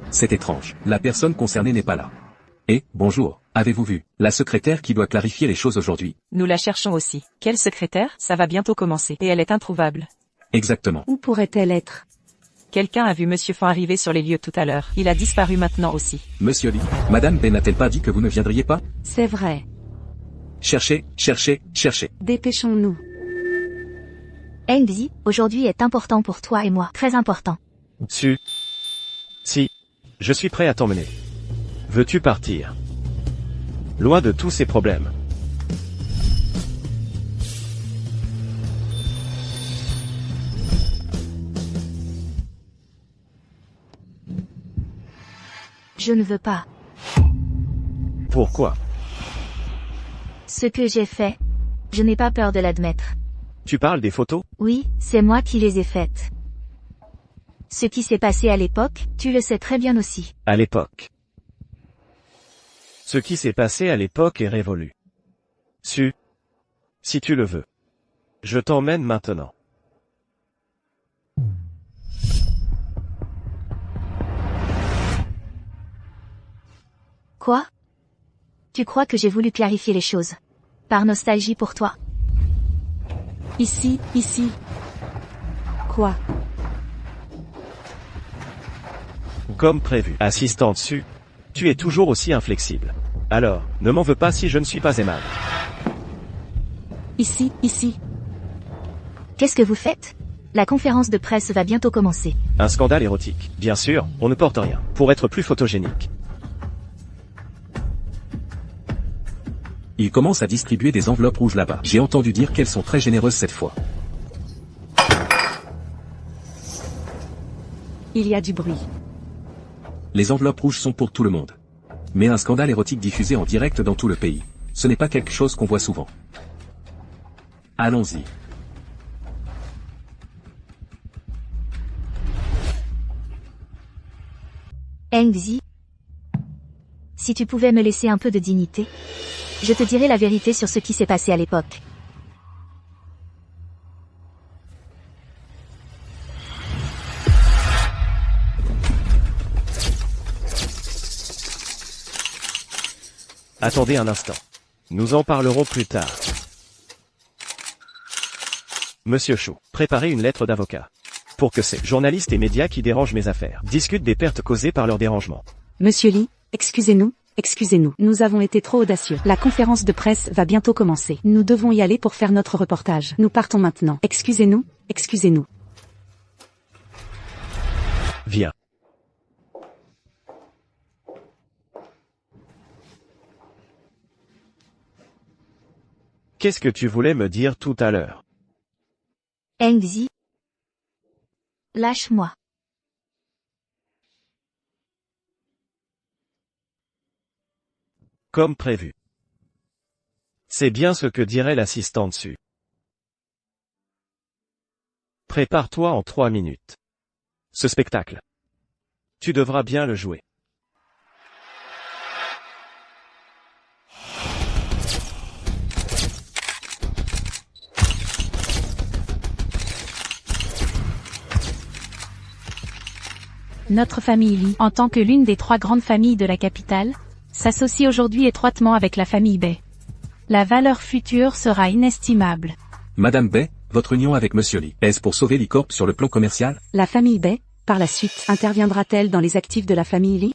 C'est étrange. La personne concernée n'est pas là. Et, bonjour, avez-vous vu, la secrétaire qui doit clarifier les choses aujourd'hui? Nous la cherchons aussi. Quelle secrétaire? Ça va bientôt commencer. Et elle est introuvable. Exactement. Où pourrait-elle être? Quelqu'un a vu Monsieur Fan arriver sur les lieux tout à l'heure. Il a disparu maintenant aussi. Monsieur Lee, Madame B n'a-t-elle pas dit que vous ne viendriez pas? C'est vrai. Cherchez, cherchez, cherchez. Dépêchons-nous. Engzi, aujourd'hui est important pour toi et moi. Très important. Su. Si. Je suis prêt à t'emmener. Veux-tu partir? Loin de tous ces problèmes. Je ne veux pas. Pourquoi? Ce que j'ai fait, je n'ai pas peur de l'admettre. Tu parles des photos? Oui, c'est moi qui les ai faites. Ce qui s'est passé à l'époque, tu le sais très bien aussi. À l'époque. Ce qui s'est passé à l'époque est révolu. Si tu le veux. Je t'emmène maintenant. Quoi? Tu crois que j'ai voulu clarifier les choses? Par nostalgie pour toi? Ici. Quoi? Comme prévu. Assistante Su, tu es toujours aussi inflexible. Alors, ne m'en veux pas si je ne suis pas aimable. Ici. Qu'est-ce que vous faites? La conférence de presse va bientôt commencer. Un scandale érotique. Bien sûr, on ne porte rien. Pour être plus photogénique. Il commence à distribuer des enveloppes rouges là-bas. J'ai entendu dire qu'elles sont très généreuses cette fois. Il y a du bruit. Les enveloppes rouges sont pour tout le monde. Mais un scandale érotique diffusé en direct dans tout le pays, ce n'est pas quelque chose qu'on voit souvent. Allons-y. Engzi, si tu pouvais me laisser un peu de dignité, je te dirai la vérité sur ce qui s'est passé à l'époque. Attendez un instant. Nous en parlerons plus tard. Monsieur Chou, préparez une lettre d'avocat. Pour que ces journalistes et médias qui dérangent mes affaires discutent des pertes causées par leur dérangement. Monsieur Lee, excusez-nous. Nous avons été trop audacieux. La conférence de presse va bientôt commencer. Nous devons y aller pour faire notre reportage. Nous partons maintenant. Excusez-nous. Viens. Qu'est-ce que tu voulais me dire tout à l'heure? Engzi, lâche-moi. Comme prévu. C'est bien ce que dirait l'assistante Su. Prépare-toi en 3 minutes. Ce spectacle. Tu devras bien le jouer. Notre famille Lee, en tant que l'une des 3 grandes familles de la capitale, s'associe aujourd'hui étroitement avec la famille Bay. La valeur future sera inestimable. Madame Bay, votre union avec Monsieur Lee, est-ce pour sauver l'E-Corp sur le plan commercial? La famille Bay, par la suite, interviendra-t-elle dans les actifs de la famille Lee?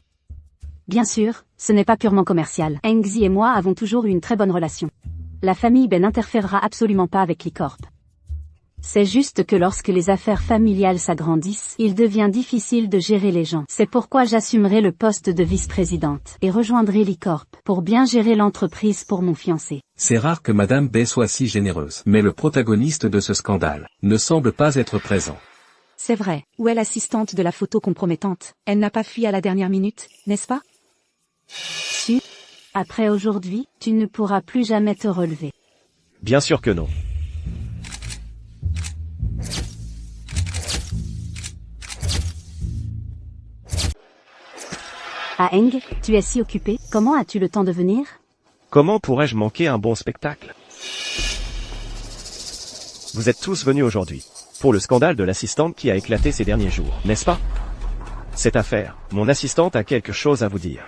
Bien sûr, ce n'est pas purement commercial. Engzi et moi avons toujours eu une très bonne relation. La famille Bay n'interférera absolument pas avec l'E-Corp. C'est juste que lorsque les affaires familiales s'agrandissent, il devient difficile de gérer les gens. C'est pourquoi j'assumerai le poste de vice-présidente et rejoindrai l'E-Corp pour bien gérer l'entreprise pour mon fiancé. C'est rare que Madame Bay soit si généreuse. Mais le protagoniste de ce scandale ne semble pas être présent. C'est vrai. Où est l'assistante de la photo compromettante? Elle n'a pas fui à la dernière minute, n'est-ce pas? Su. Après aujourd'hui, tu ne pourras plus jamais te relever. Bien sûr que non. Ah Eng, tu es si occupé, comment as-tu le temps de venir? Comment pourrais-je manquer un bon spectacle? Vous êtes tous venus aujourd'hui. Pour le scandale de l'assistante qui a éclaté ces derniers jours, n'est-ce pas? Cette affaire, mon assistante a quelque chose à vous dire.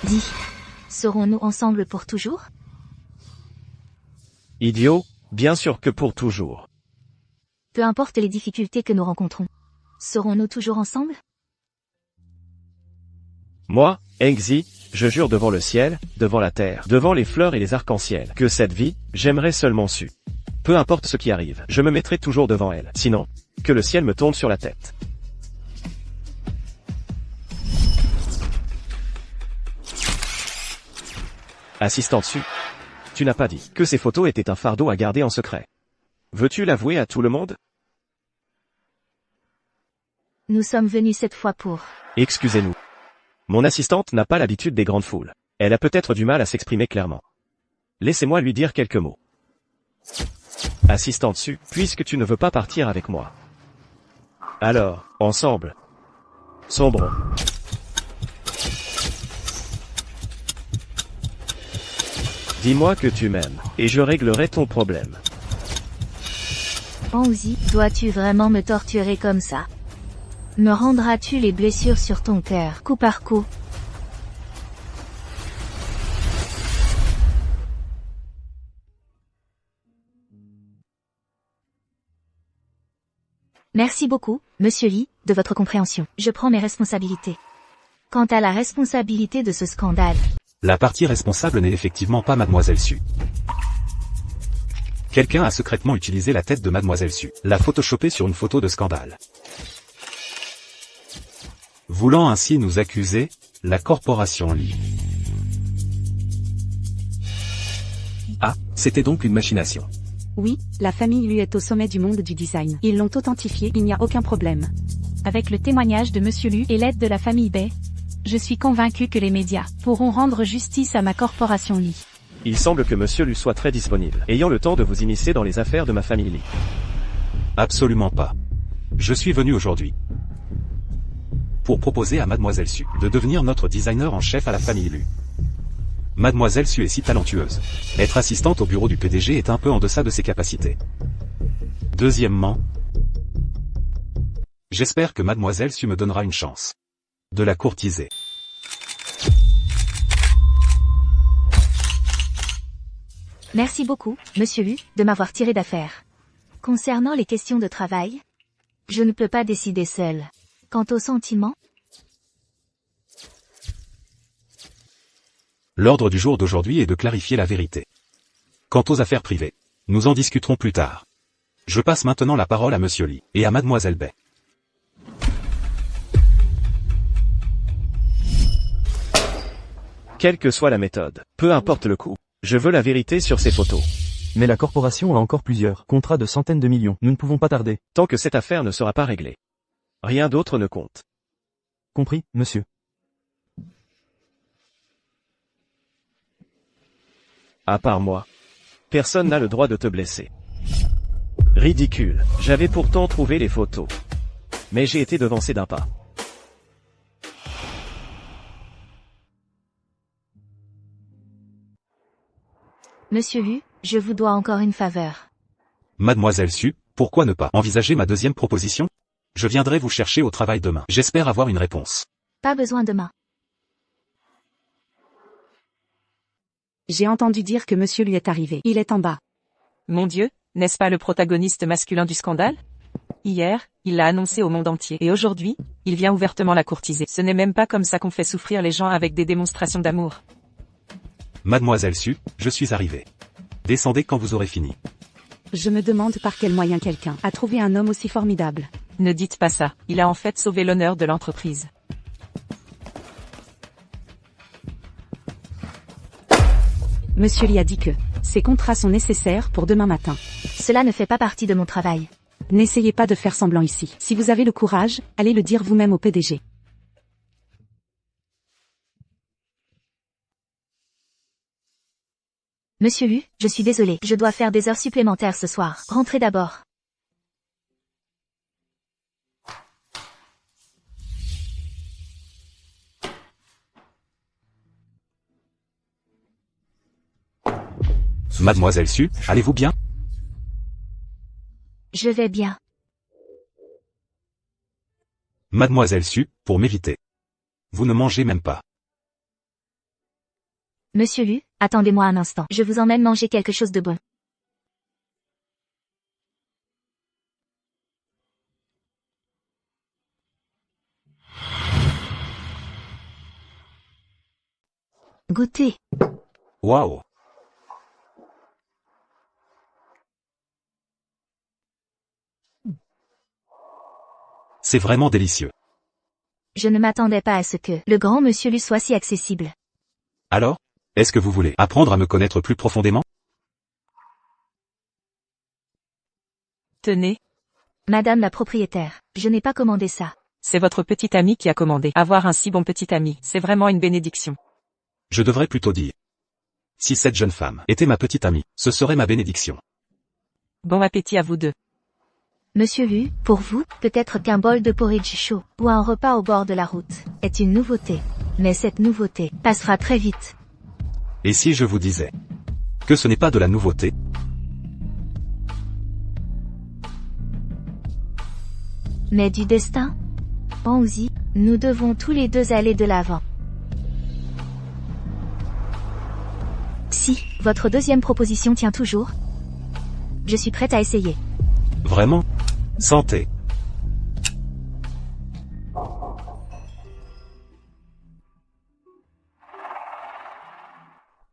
Dis, serons-nous ensemble pour toujours? Idiot, bien sûr que pour toujours. Peu importe les difficultés que nous rencontrons. Serons-nous toujours ensemble? Moi, Engzi, je jure devant le ciel, devant la terre, devant les fleurs et les arcs-en-ciel, que cette vie, j'aimerais seulement Su. Peu importe ce qui arrive, je me mettrai toujours devant elle. Sinon, que le ciel me tombe sur la tête. Assistant dessus. Tu n'as pas dit que ces photos étaient un fardeau à garder en secret. Veux-tu l'avouer à tout le monde? Nous sommes venus cette fois pour... Excusez-nous. Mon assistante n'a pas l'habitude des grandes foules. Elle a peut-être du mal à s'exprimer clairement. Laissez-moi lui dire quelques mots. Assistant dessus, puisque tu ne veux pas partir avec moi. Alors, ensemble. Sombrons. Dis-moi que tu m'aimes, et je réglerai ton problème. Onzi, dois-tu vraiment me torturer comme ça? Me rendras-tu les blessures sur ton cœur, coup par coup? Merci beaucoup, Monsieur Lee, de votre compréhension. Je prends mes responsabilités. Quant à la responsabilité de ce scandale... La partie responsable n'est effectivement pas Mademoiselle Su. Quelqu'un a secrètement utilisé la tête de Mademoiselle Su, l'a photoshopée sur une photo de scandale. Voulant ainsi nous accuser, la corporation Lee. Ah, c'était donc une machination. Oui, la famille lui est au sommet du monde du design. Ils l'ont authentifié, il n'y a aucun problème. Avec le témoignage de Monsieur Lu et l'aide de la famille Bay, je suis convaincu que les médias pourront rendre justice à ma corporation Lee. Il semble que Monsieur Lu soit très disponible, ayant le temps de vous immiscer dans les affaires de ma famille Lee. Absolument pas. Je suis venu aujourd'hui pour proposer à Mademoiselle Su de devenir notre designer en chef à la famille Lu. Mademoiselle Su est si talentueuse. Être assistante au bureau du PDG est un peu en deçà de ses capacités. Deuxièmement, j'espère que Mademoiselle Su me donnera une chance de la courtiser. Merci beaucoup, Monsieur Lu, de m'avoir tiré d'affaire. Concernant les questions de travail, je ne peux pas décider seul. Quant aux sentiments, L'ordre du jour d'aujourd'hui est de clarifier la vérité. Quant aux affaires privées, nous en discuterons plus tard. Je passe maintenant la parole à Monsieur Lee et à Mademoiselle Bay. Quelle que soit la méthode, peu importe le coût, je veux la vérité sur ces photos. Mais la corporation a encore plusieurs contrats de centaines de millions. Nous ne pouvons pas tarder. Tant que cette affaire ne sera pas réglée, rien d'autre ne compte. Compris, monsieur. À part moi, personne n'a le droit de te blesser. Ridicule, j'avais pourtant trouvé les photos. Mais j'ai été devancé d'un pas. Monsieur Lu, je vous dois encore une faveur. Mademoiselle Su, pourquoi ne pas envisager ma deuxième proposition? Je viendrai vous chercher au travail demain. J'espère avoir une réponse. Pas besoin de main. J'ai entendu dire que monsieur lui est arrivé. Il est en bas. Mon Dieu, n'est-ce pas le protagoniste masculin du scandale? Hier, il l'a annoncé au monde entier. Et aujourd'hui, il vient ouvertement la courtiser. Ce n'est même pas comme ça qu'on fait souffrir les gens avec des démonstrations d'amour. Mademoiselle Su, je suis arrivé. Descendez quand vous aurez fini. Je me demande par quel moyen quelqu'un a trouvé un homme aussi formidable. Ne dites pas ça. Il a en fait sauvé l'honneur de l'entreprise. Monsieur Lee a dit que ces contrats sont nécessaires pour demain matin. Cela ne fait pas partie de mon travail. N'essayez pas de faire semblant ici. Si vous avez le courage, allez le dire vous-même au PDG. Monsieur Lu, je suis désolé. Je dois faire des heures supplémentaires ce soir. Rentrez d'abord. Mademoiselle Su, allez-vous bien? Je vais bien. Mademoiselle Su, pour m'éviter. Vous ne mangez même pas. Monsieur Lu, attendez-moi un instant. Je vous emmène manger quelque chose de bon. Goûtez. Waouh! C'est vraiment délicieux. Je ne m'attendais pas à ce que le grand monsieur lui soit si accessible. Alors, est-ce que vous voulez apprendre à me connaître plus profondément? Tenez, Madame la propriétaire, je n'ai pas commandé ça. c'est votre petit ami qui a commandé. Avoir un si bon petit ami, c'est vraiment une bénédiction. Je devrais plutôt dire. Si cette jeune femme était ma petite amie, ce serait ma bénédiction. Bon appétit à vous deux. Monsieur Lu, pour vous, peut-être qu'un bol de porridge chaud, ou un repas au bord de la route, est une nouveauté. Mais cette nouveauté passera très vite. Et si je vous disais que ce n'est pas de la nouveauté? Mais du destin? Pensez-y, nous devons tous les deux aller de l'avant. Si, votre deuxième proposition tient toujours, je suis prête à essayer. Vraiment? Santé.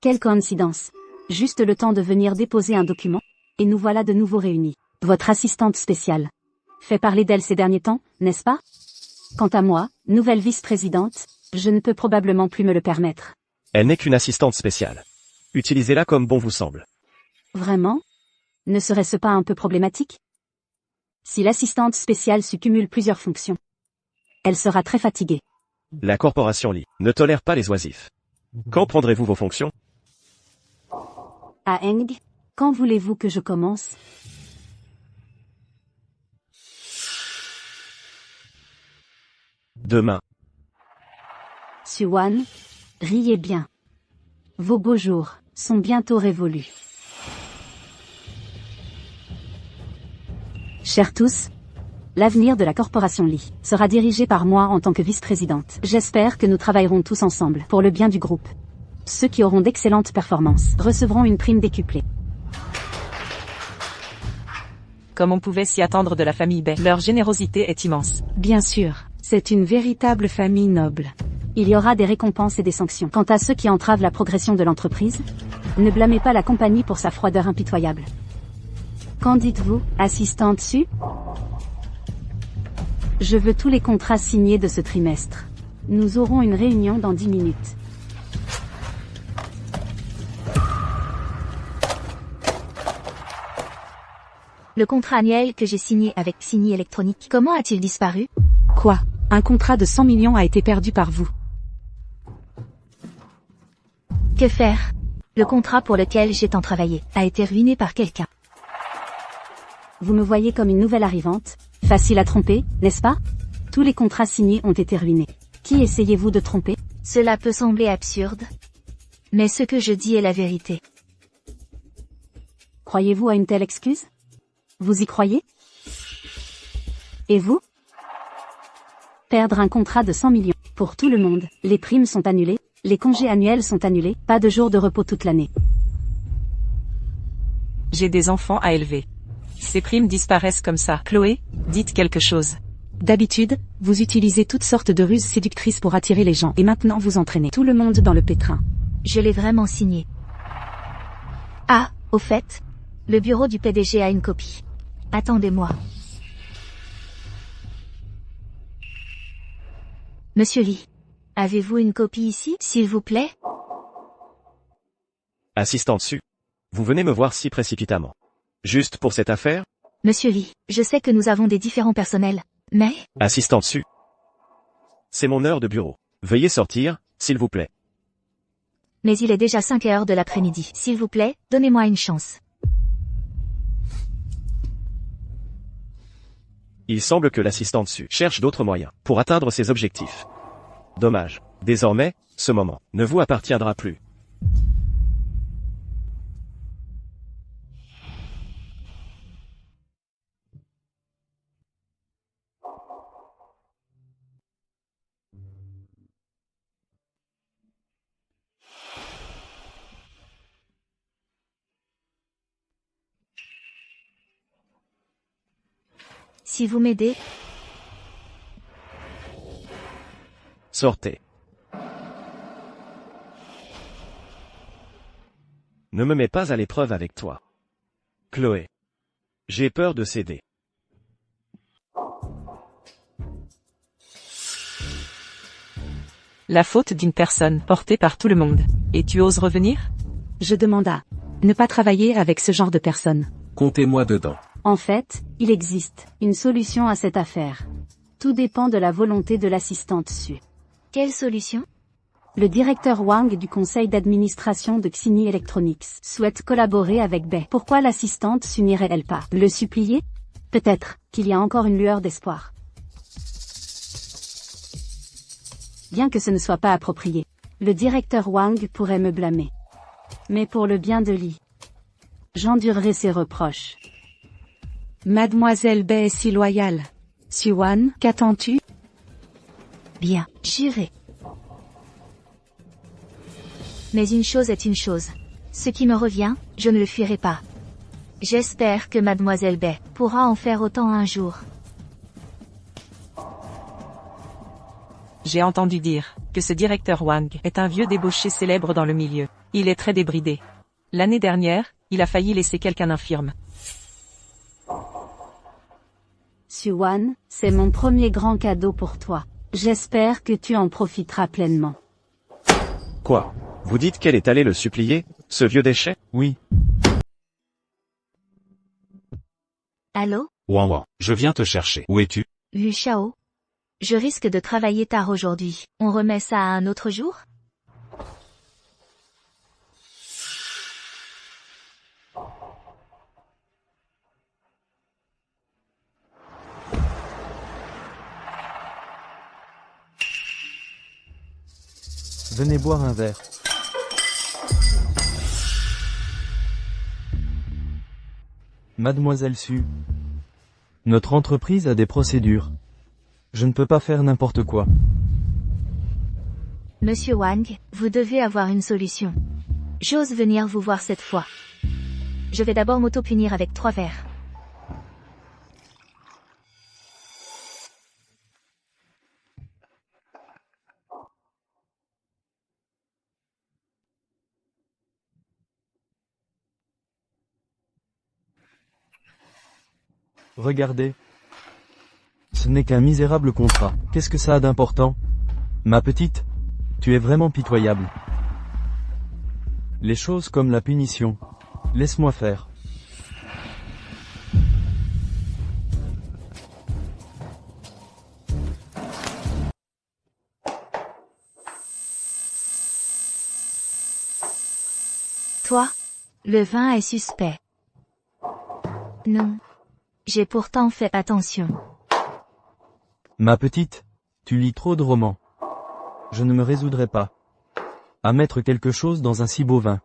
Quelle coïncidence. Juste le temps de venir déposer un document, et nous voilà de nouveau réunis. Votre assistante spéciale. Fait parler d'elle ces derniers temps, n'est-ce pas? Quant à moi, nouvelle vice-présidente, je ne peux probablement plus me le permettre. Elle n'est qu'une assistante spéciale. Utilisez-la comme bon vous semble. Vraiment? Ne serait-ce pas un peu problématique? Si l'assistante spéciale cumule plusieurs fonctions, elle sera très fatiguée. La corporation Lee ne tolère pas les oisifs. Quand prendrez-vous vos fonctions? Ah Eng, quand voulez-vous que je commence? Demain. Suwan, riez bien. Vos beaux jours sont bientôt révolus. Chers tous, l'avenir de la corporation Lee sera dirigé par moi en tant que vice-présidente. J'espère que nous travaillerons tous ensemble pour le bien du groupe. Ceux qui auront d'excellentes performances recevront une prime décuplée. Comme on pouvait s'y attendre de la famille Bay, leur générosité est immense. Bien sûr, c'est une véritable famille noble. Il y aura des récompenses et des sanctions. Quant à ceux qui entravent la progression de l'entreprise, ne blâmez pas la compagnie pour sa froideur impitoyable. Qu'en dites-vous, assistante Su? Je veux tous les contrats signés de ce trimestre. Nous aurons une réunion dans 10 minutes. Le contrat annuel que j'ai signé avec Signy Électronique, comment a-t-il disparu? Quoi? Un contrat de 100 millions a été perdu par vous. Que faire? Le contrat pour lequel j'ai tant travaillé a été ruiné par quelqu'un. Vous me voyez comme une nouvelle arrivante, facile à tromper, n'est-ce pas? Tous les contrats signés ont été ruinés. Qui essayez-vous de tromper? Cela peut sembler absurde, mais ce que je dis est la vérité. Croyez-vous à une telle excuse? Vous y croyez? Et vous? Perdre un contrat de 100 millions. Pour tout le monde, les primes sont annulées, les congés annuels sont annulés, pas de jours de repos toute l'année. J'ai des enfants à élever. Ces primes disparaissent comme ça. Chloé, dites quelque chose. D'habitude, vous utilisez toutes sortes de ruses séductrices pour attirer les gens et maintenant vous entraînez tout le monde dans le pétrin. Je l'ai vraiment signé. Ah, au fait, le bureau du PDG a une copie. Attendez-moi. Monsieur Lee, avez-vous une copie ici, s'il vous plaît? Assistante Su. Vous venez me voir si précipitamment. Juste pour cette affaire? Monsieur Lee, je sais que nous avons des différents personnels, mais... Assistante Su. C'est mon heure de bureau. Veuillez sortir, s'il vous plaît. Mais il est déjà 5 heures de l'après-midi. S'il vous plaît, donnez-moi une chance. Il semble que l'assistante Su cherche d'autres moyens pour atteindre ses objectifs. Dommage. Désormais, ce moment ne vous appartiendra plus. Si vous m'aidez... Sortez. Ne me mets pas à l'épreuve avec toi. Chloé. J'ai peur de céder. La faute d'une personne portée par tout le monde. Et tu oses revenir? Je demande à ne pas travailler avec ce genre de personnes. Comptez-moi dedans. En fait, il existe une solution à cette affaire. Tout dépend de la volonté de l'assistante Su. Quelle solution? Le directeur Wang du conseil d'administration de Xini Electronics souhaite collaborer avec Bei. Pourquoi l'assistante Su n'irait-elle pas le supplier? Peut-être qu'il y a encore une lueur d'espoir. Bien que ce ne soit pas approprié, le directeur Wang pourrait me blâmer. Mais pour le bien de Li, j'endurerai ses reproches. Mademoiselle Bei est si loyale. Suwan, qu'attends-tu? Bien, j'irai. Mais une chose est une chose. Ce qui me revient, je ne le fuirai pas. J'espère que Mademoiselle Bei pourra en faire autant un jour. J'ai entendu dire que ce directeur Wang est un vieux débauché célèbre dans le milieu. Il est très débridé. L'année dernière, il a failli laisser quelqu'un infirme. Suwan, c'est mon premier grand cadeau pour toi. J'espère que tu en profiteras pleinement. Quoi? Vous dites qu'elle est allée le supplier, ce vieux déchet? Oui. Allô? Wan, je viens te chercher. Où es-tu? Wu Shao? Je risque de travailler tard aujourd'hui. On remet ça à un autre jour? Venez boire un verre. Mademoiselle Su. Notre entreprise a des procédures. Je ne peux pas faire n'importe quoi. Monsieur Wang, vous devez avoir une solution. J'ose venir vous voir cette fois. Je vais d'abord m'auto-punir avec 3 verres. Regardez. Ce n'est qu'un misérable contrat. Qu'est-ce que ça a d'important? Ma petite, tu es vraiment pitoyable. Les choses comme la punition. Laisse-moi faire. Toi, le vin est suspect. Non. J'ai pourtant fait attention. Ma petite, tu lis trop de romans. Je ne me résoudrai pas à mettre quelque chose dans un si beau vin.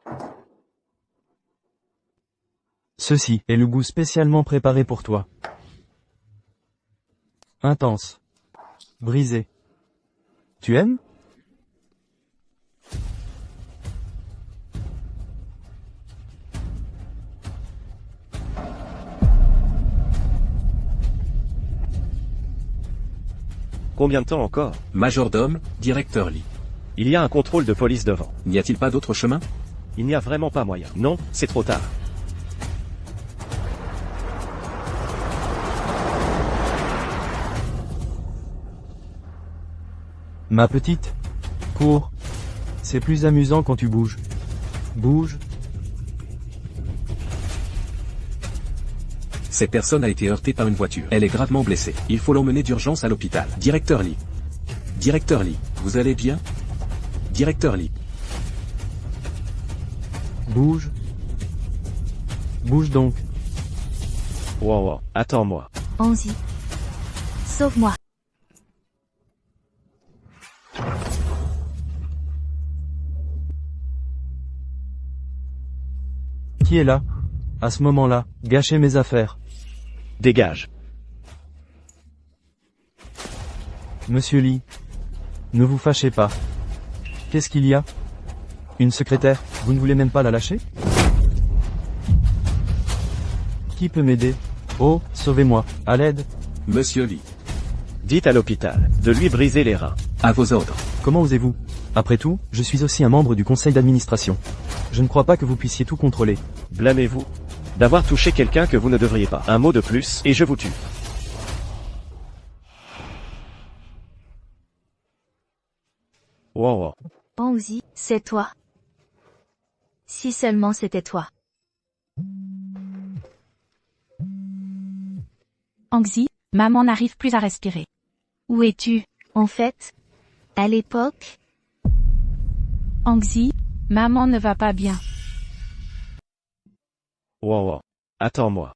Ceci est le goût spécialement préparé pour toi. Intense. Brisé. Tu aimes? Combien de temps encore? Majordome, directeur Lee. Il y a un contrôle de police devant. N'y a-t-il pas d'autre chemin? Il n'y a vraiment pas moyen. Non, c'est trop tard. Ma petite, cours. C'est plus amusant quand tu bouges. Bouge. Cette personne a été heurtée par une voiture. Elle est gravement blessée. Il faut l'emmener d'urgence à l'hôpital. Directeur Lee. Directeur Lee, vous allez bien? Directeur Lee. Bouge. Bouge donc. Wow, attends-moi. Onzi. Sauve-moi. Qui est là? À ce moment-là, gâcher mes affaires. Dégage. Monsieur Lee. Ne vous fâchez pas. Qu'est-ce qu'il y a? Une secrétaire, vous ne voulez même pas la lâcher? Qui peut m'aider? Oh, sauvez-moi, à l'aide. Monsieur Lee. Dites à l'hôpital de lui briser les reins. À vos ordres. Comment osez-vous? Après tout, je suis aussi un membre du conseil d'administration. Je ne crois pas que vous puissiez tout contrôler. Blâmez-vous d'avoir touché quelqu'un que vous ne devriez pas. Un mot de plus, et je vous tue. Wow. Hongzi, c'est toi. Si seulement c'était toi. Hongzi, maman n'arrive plus à respirer. Où es-tu? En fait, à l'époque, Hongzi, maman ne va pas bien. Wow. Attends-moi.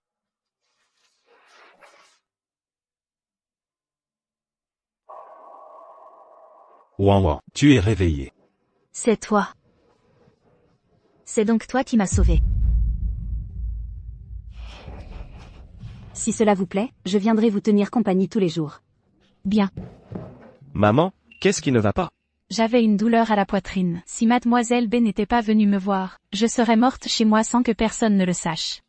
Ouan, tu es réveillé. c'est toi. C'est donc toi qui m'as sauvé. Si cela vous plaît, je viendrai vous tenir compagnie tous les jours. Bien. Maman, qu'est-ce qui ne va pas? J'avais une douleur à la poitrine. Si mademoiselle B n'était pas venue me voir, je serais morte chez moi sans que personne ne le sache.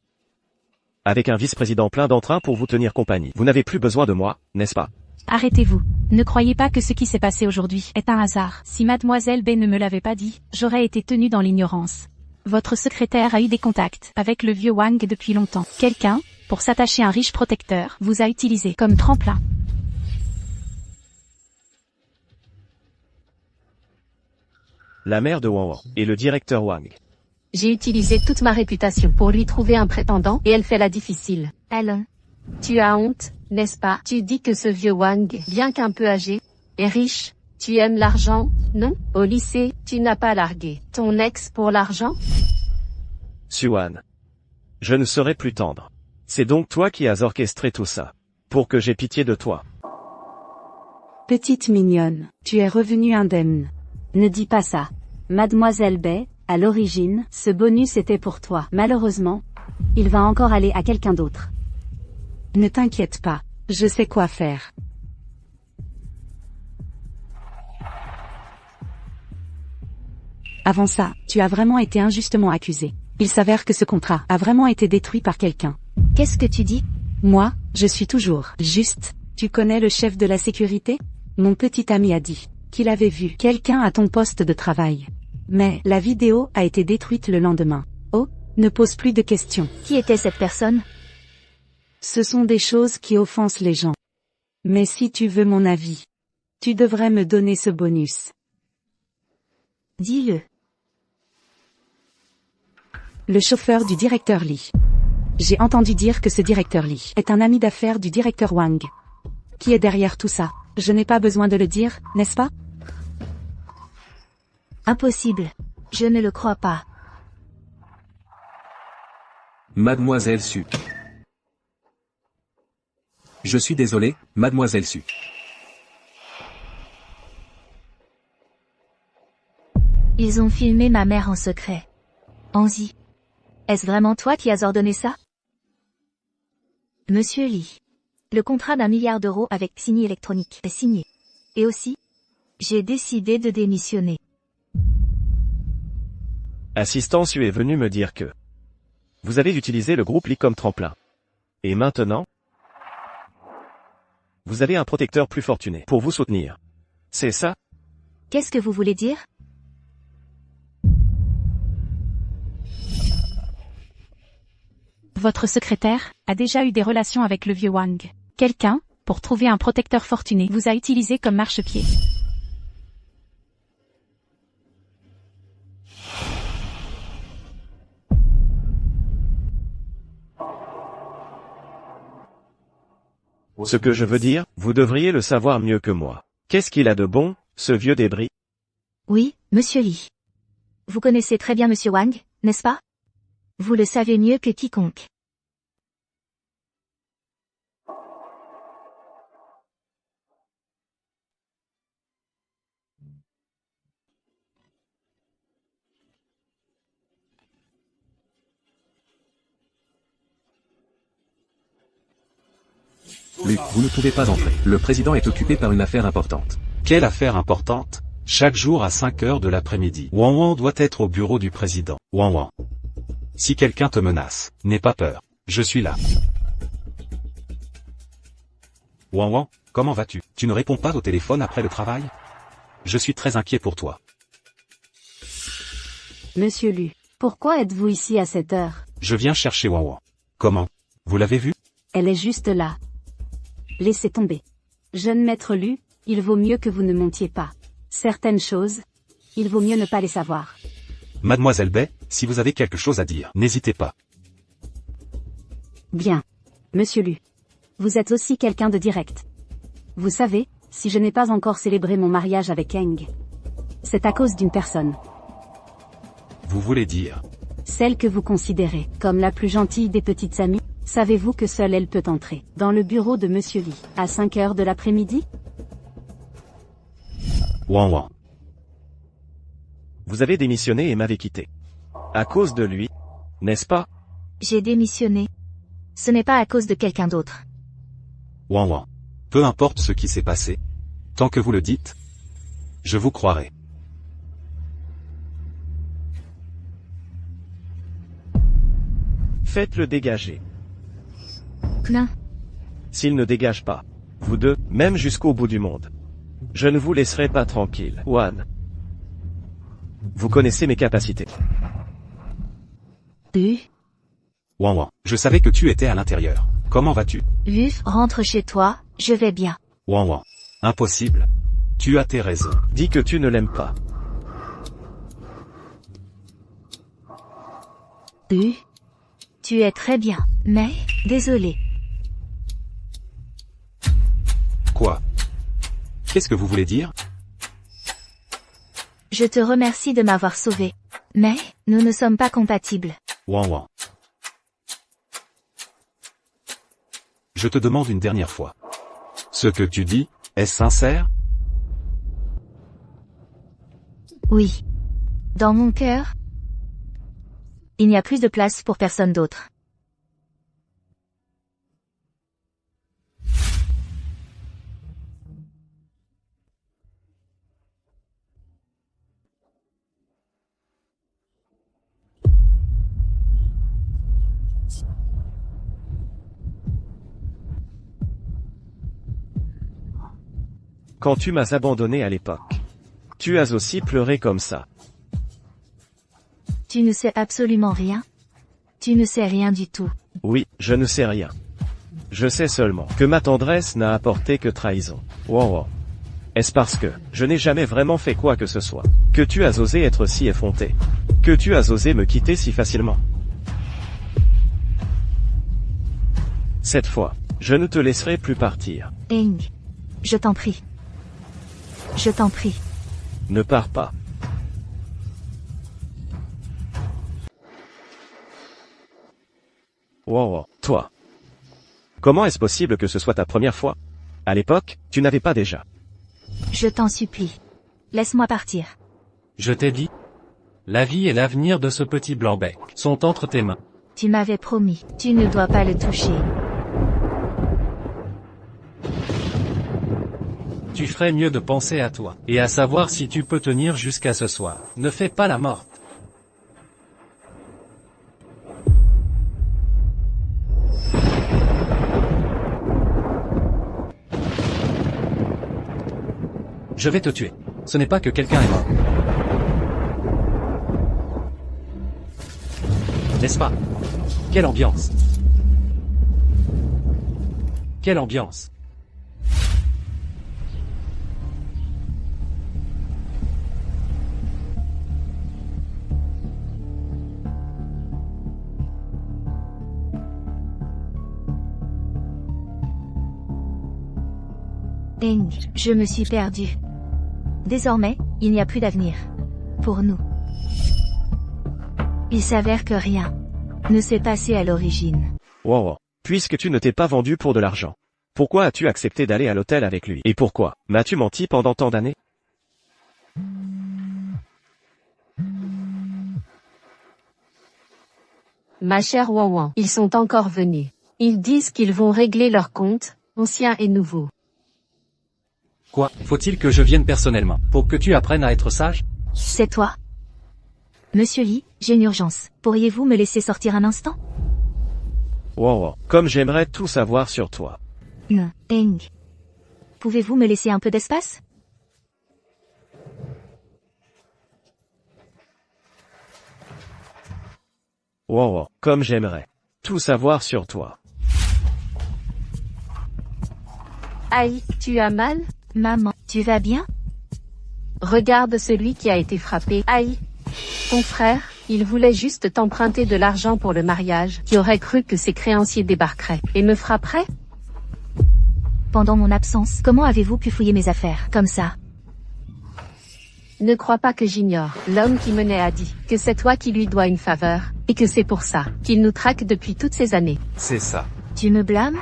Avec un vice-président plein d'entrain pour vous tenir compagnie. Vous n'avez plus besoin de moi, n'est-ce pas? Arrêtez-vous. Ne croyez pas que ce qui s'est passé aujourd'hui est un hasard. Si mademoiselle B ne me l'avait pas dit, j'aurais été tenue dans l'ignorance. Votre secrétaire a eu des contacts avec le vieux Wang depuis longtemps. Quelqu'un, pour s'attacher à un riche protecteur, vous a utilisé comme tremplin. La mère de Wang et le directeur Wang. J'ai utilisé toute ma réputation pour lui trouver un prétendant et elle fait la difficile. Allons. Tu as honte, n'est-ce pas? Tu dis que ce vieux Wang, bien qu'un peu âgé, est riche. Tu aimes l'argent, non? Au lycée, tu n'as pas largué ton ex pour l'argent? Suan. Je ne serai plus tendre. C'est donc toi qui as orchestré tout ça. Pour que j'aie pitié de toi. Petite mignonne, tu es revenue indemne. Ne dis pas ça. Mademoiselle Bay, à l'origine, ce bonus était pour toi. Malheureusement, il va encore aller à quelqu'un d'autre. Ne t'inquiète pas, je sais quoi faire. Avant ça, tu as vraiment été injustement accusé. Il s'avère que ce contrat a vraiment été détruit par quelqu'un. Qu'est-ce que tu dis? Moi, je suis toujours juste. Tu connais le chef de la sécurité? Mon petit ami a dit qu'il avait vu quelqu'un à ton poste de travail. Mais la vidéo a été détruite le lendemain. Oh, ne pose plus de questions. Qui était cette personne? Ce sont des choses qui offensent les gens. Mais si tu veux mon avis, tu devrais me donner ce bonus. Dis-le. Le chauffeur du directeur Lee. J'ai entendu dire que ce directeur Lee est un ami d'affaires du directeur Wang. Qui est derrière tout ça? Je n'ai pas besoin de le dire, n'est-ce pas? Impossible. Je ne le crois pas. Mademoiselle Su. Je suis désolé, Mademoiselle Su. Ils ont filmé ma mère en secret. Hongzi. Est-ce vraiment toi qui as ordonné ça? Monsieur Lee. Le contrat d'1 milliard d'euros avec Signy Electronic est signé. Et aussi, j'ai décidé de démissionner. Assistant Su est venu me dire que vous avez utilisé le groupe Lee comme tremplin. Et maintenant, vous avez un protecteur plus fortuné pour vous soutenir. C'est ça? Qu'est-ce que vous voulez dire? Votre secrétaire a déjà eu des relations avec le vieux Wang. Quelqu'un, pour trouver un protecteur fortuné, vous a utilisé comme marchepied. Ce que je veux dire, vous devriez le savoir mieux que moi. Qu'est-ce qu'il a de bon, ce vieux débris? Oui, monsieur Lee. Vous connaissez très bien monsieur Wang, n'est-ce pas? Vous le savez mieux que quiconque. Luc, vous ne pouvez pas entrer. Le président est occupé par une affaire importante. Quelle affaire importante? Chaque jour à 5 heures de l'après-midi. Wang doit être au bureau du président. Wang. Si quelqu'un te menace, n'aie pas peur. Je suis là. Wang, comment vas-tu? Tu ne réponds pas au téléphone après le travail? Je suis très inquiet pour toi. Monsieur Lu, pourquoi êtes-vous ici à cette heure? Je viens chercher Wang. Comment? Vous l'avez vu? Elle est juste là. Laissez tomber. Jeune maître Lu, il vaut mieux que vous ne montiez pas. Certaines choses, il vaut mieux ne pas les savoir. Mademoiselle Bay, si vous avez quelque chose à dire, n'hésitez pas. Bien. Monsieur Lu. Vous êtes aussi quelqu'un de direct. Vous savez, si je n'ai pas encore célébré mon mariage avec Eng, c'est à cause d'une personne. Vous voulez dire? Celle que vous considérez comme la plus gentille des petites amies. Savez-vous que seule elle peut entrer dans le bureau de Monsieur Lee à 5 heures de l'après-midi? Ouan ouan. Vous avez démissionné et m'avez quitté. À cause de lui, n'est-ce pas? J'ai démissionné. Ce n'est pas à cause de quelqu'un d'autre. Ouan ouan. Peu importe ce qui s'est passé. Tant que vous le dites, je vous croirai. Faites-le dégager. Non. S'il ne dégage pas, vous deux, même jusqu'au bout du monde, je ne vous laisserai pas tranquille. Wan. Vous connaissez mes capacités. Ouan ouan. Je savais que tu étais à l'intérieur. Comment vas-tu? Vuf, rentre chez toi, je vais bien. Ouan ouan. Impossible. Tu as tes raisons. Dis que tu ne l'aimes pas. Tu es très bien, mais, désolé. Quoi? Qu'est-ce que vous voulez dire? Je te remercie de m'avoir sauvé. Mais, nous ne sommes pas compatibles. Ouan ouan. Je te demande une dernière fois. Ce que tu dis, est-ce sincère? Oui. Dans mon cœur, il n'y a plus de place pour personne d'autre. Quand tu m'as abandonné à l'époque, tu as aussi pleuré comme ça. Tu ne sais absolument rien. Tu ne sais rien du tout. Oui, je ne sais rien. Je sais seulement que ma tendresse n'a apporté que trahison. Wow. Est-ce parce que je n'ai jamais vraiment fait quoi que ce soit, que tu as osé être si effronté, que tu as osé me quitter si facilement? Cette fois, je ne te laisserai plus partir. Eng. Je t'en prie. Je t'en prie. Ne pars pas. Wow, toi. Comment est-ce possible que ce soit ta première fois? À l'époque, tu n'avais pas déjà. Je t'en supplie. Laisse-moi partir. Je t'ai dit. La vie et l'avenir de ce petit blanc-bec sont entre tes mains. Tu m'avais promis. Tu ne dois pas le toucher. Tu ferais mieux de penser à toi, et à savoir si tu peux tenir jusqu'à ce soir. Ne fais pas la morte. Je vais te tuer. Ce n'est pas que quelqu'un est mort. N'est-ce pas? Quelle ambiance! Quelle ambiance! Eng, je me suis perdu. Désormais, il n'y a plus d'avenir. Pour nous. Il s'avère que rien ne s'est passé à l'origine. Wow. Puisque tu ne t'es pas vendu pour de l'argent, pourquoi as-tu accepté d'aller à l'hôtel avec lui? Et pourquoi m'as-tu menti pendant tant d'années? Ma chère Wawan, ils sont encore venus. Ils disent qu'ils vont régler leurs comptes, anciens et nouveaux. Quoi? Faut-il que je vienne personnellement, pour que tu apprennes à être sage? C'est toi? Monsieur Lee, j'ai une urgence. Pourriez-vous me laisser sortir un instant? Wow. Comme j'aimerais tout savoir sur toi. Non, Eng. Pouvez-vous me laisser un peu d'espace? Wow. Comme j'aimerais tout savoir sur toi. Aïe, tu as mal? Maman, tu vas bien? Regarde celui qui a été frappé. Aïe. Ton frère, il voulait juste t'emprunter de l'argent pour le mariage. Qui aurait cru que ses créanciers débarqueraient et me frapperaient? Pendant mon absence, comment avez-vous pu fouiller mes affaires, comme ça? Ne crois pas que j'ignore. L'homme qui menait a dit que c'est toi qui lui dois une faveur, et que c'est pour ça qu'il nous traque depuis toutes ces années. C'est ça. Tu me blâmes?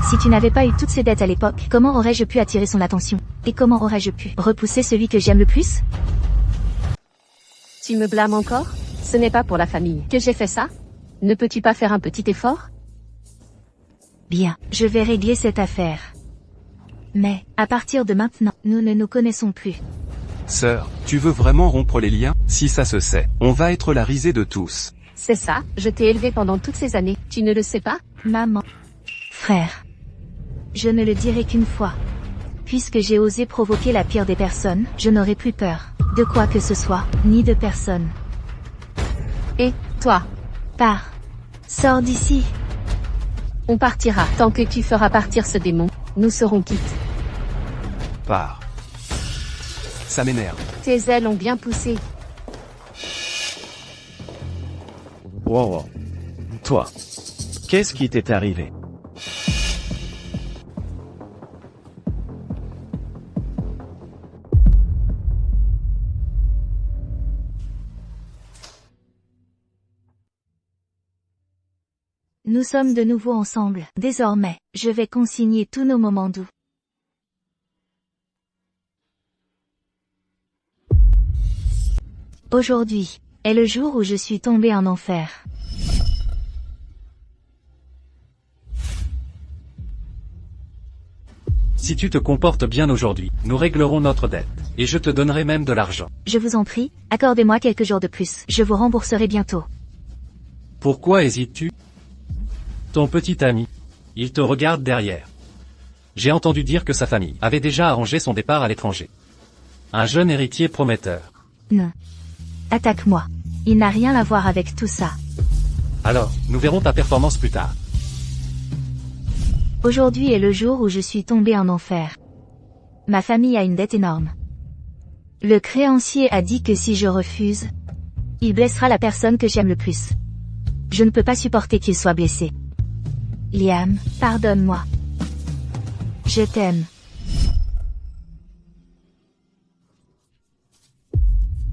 Si tu n'avais pas eu toutes ces dettes à l'époque, comment aurais-je pu attirer son attention? Et comment aurais-je pu repousser celui que j'aime le plus? Tu me blâmes encore? Ce n'est pas pour la famille que j'ai fait ça? Ne peux-tu pas faire un petit effort? Bien, je vais régler cette affaire. Mais, à partir de maintenant, nous ne nous connaissons plus. Sœur, tu veux vraiment rompre les liens? Si ça se sait, on va être la risée de tous. C'est ça, je t'ai élevé pendant toutes ces années, tu ne le sais pas? Maman. Frère. Je ne le dirai qu'une fois. Puisque j'ai osé provoquer la pire des personnes, je n'aurai plus peur de quoi que ce soit, ni de personne. Et, toi? Pars. Sors d'ici. On partira. Tant que tu feras partir ce démon, nous serons quittes. Pars. Ça m'énerve. Tes ailes ont bien poussé. Wow. Toi. Qu'est-ce qui t'est arrivé? Nous sommes de nouveau ensemble. Désormais, je vais consigner tous nos moments doux. Aujourd'hui est le jour où je suis tombée en enfer. Si tu te comportes bien aujourd'hui, nous réglerons notre dette, et je te donnerai même de l'argent. Je vous en prie, accordez-moi quelques jours de plus. Je vous rembourserai bientôt. Pourquoi hésites-tu? Ton petit ami, il te regarde derrière. J'ai entendu dire que sa famille avait déjà arrangé son départ à l'étranger. Un jeune héritier prometteur. Non. Attaque-moi. Il n'a rien à voir avec tout ça. Alors, nous verrons ta performance plus tard. Aujourd'hui est le jour où je suis tombée en enfer. Ma famille a une dette énorme. Le créancier a dit que si je refuse, il blessera la personne que j'aime le plus. Je ne peux pas supporter qu'il soit blessé. Liam, pardonne-moi. Je t'aime.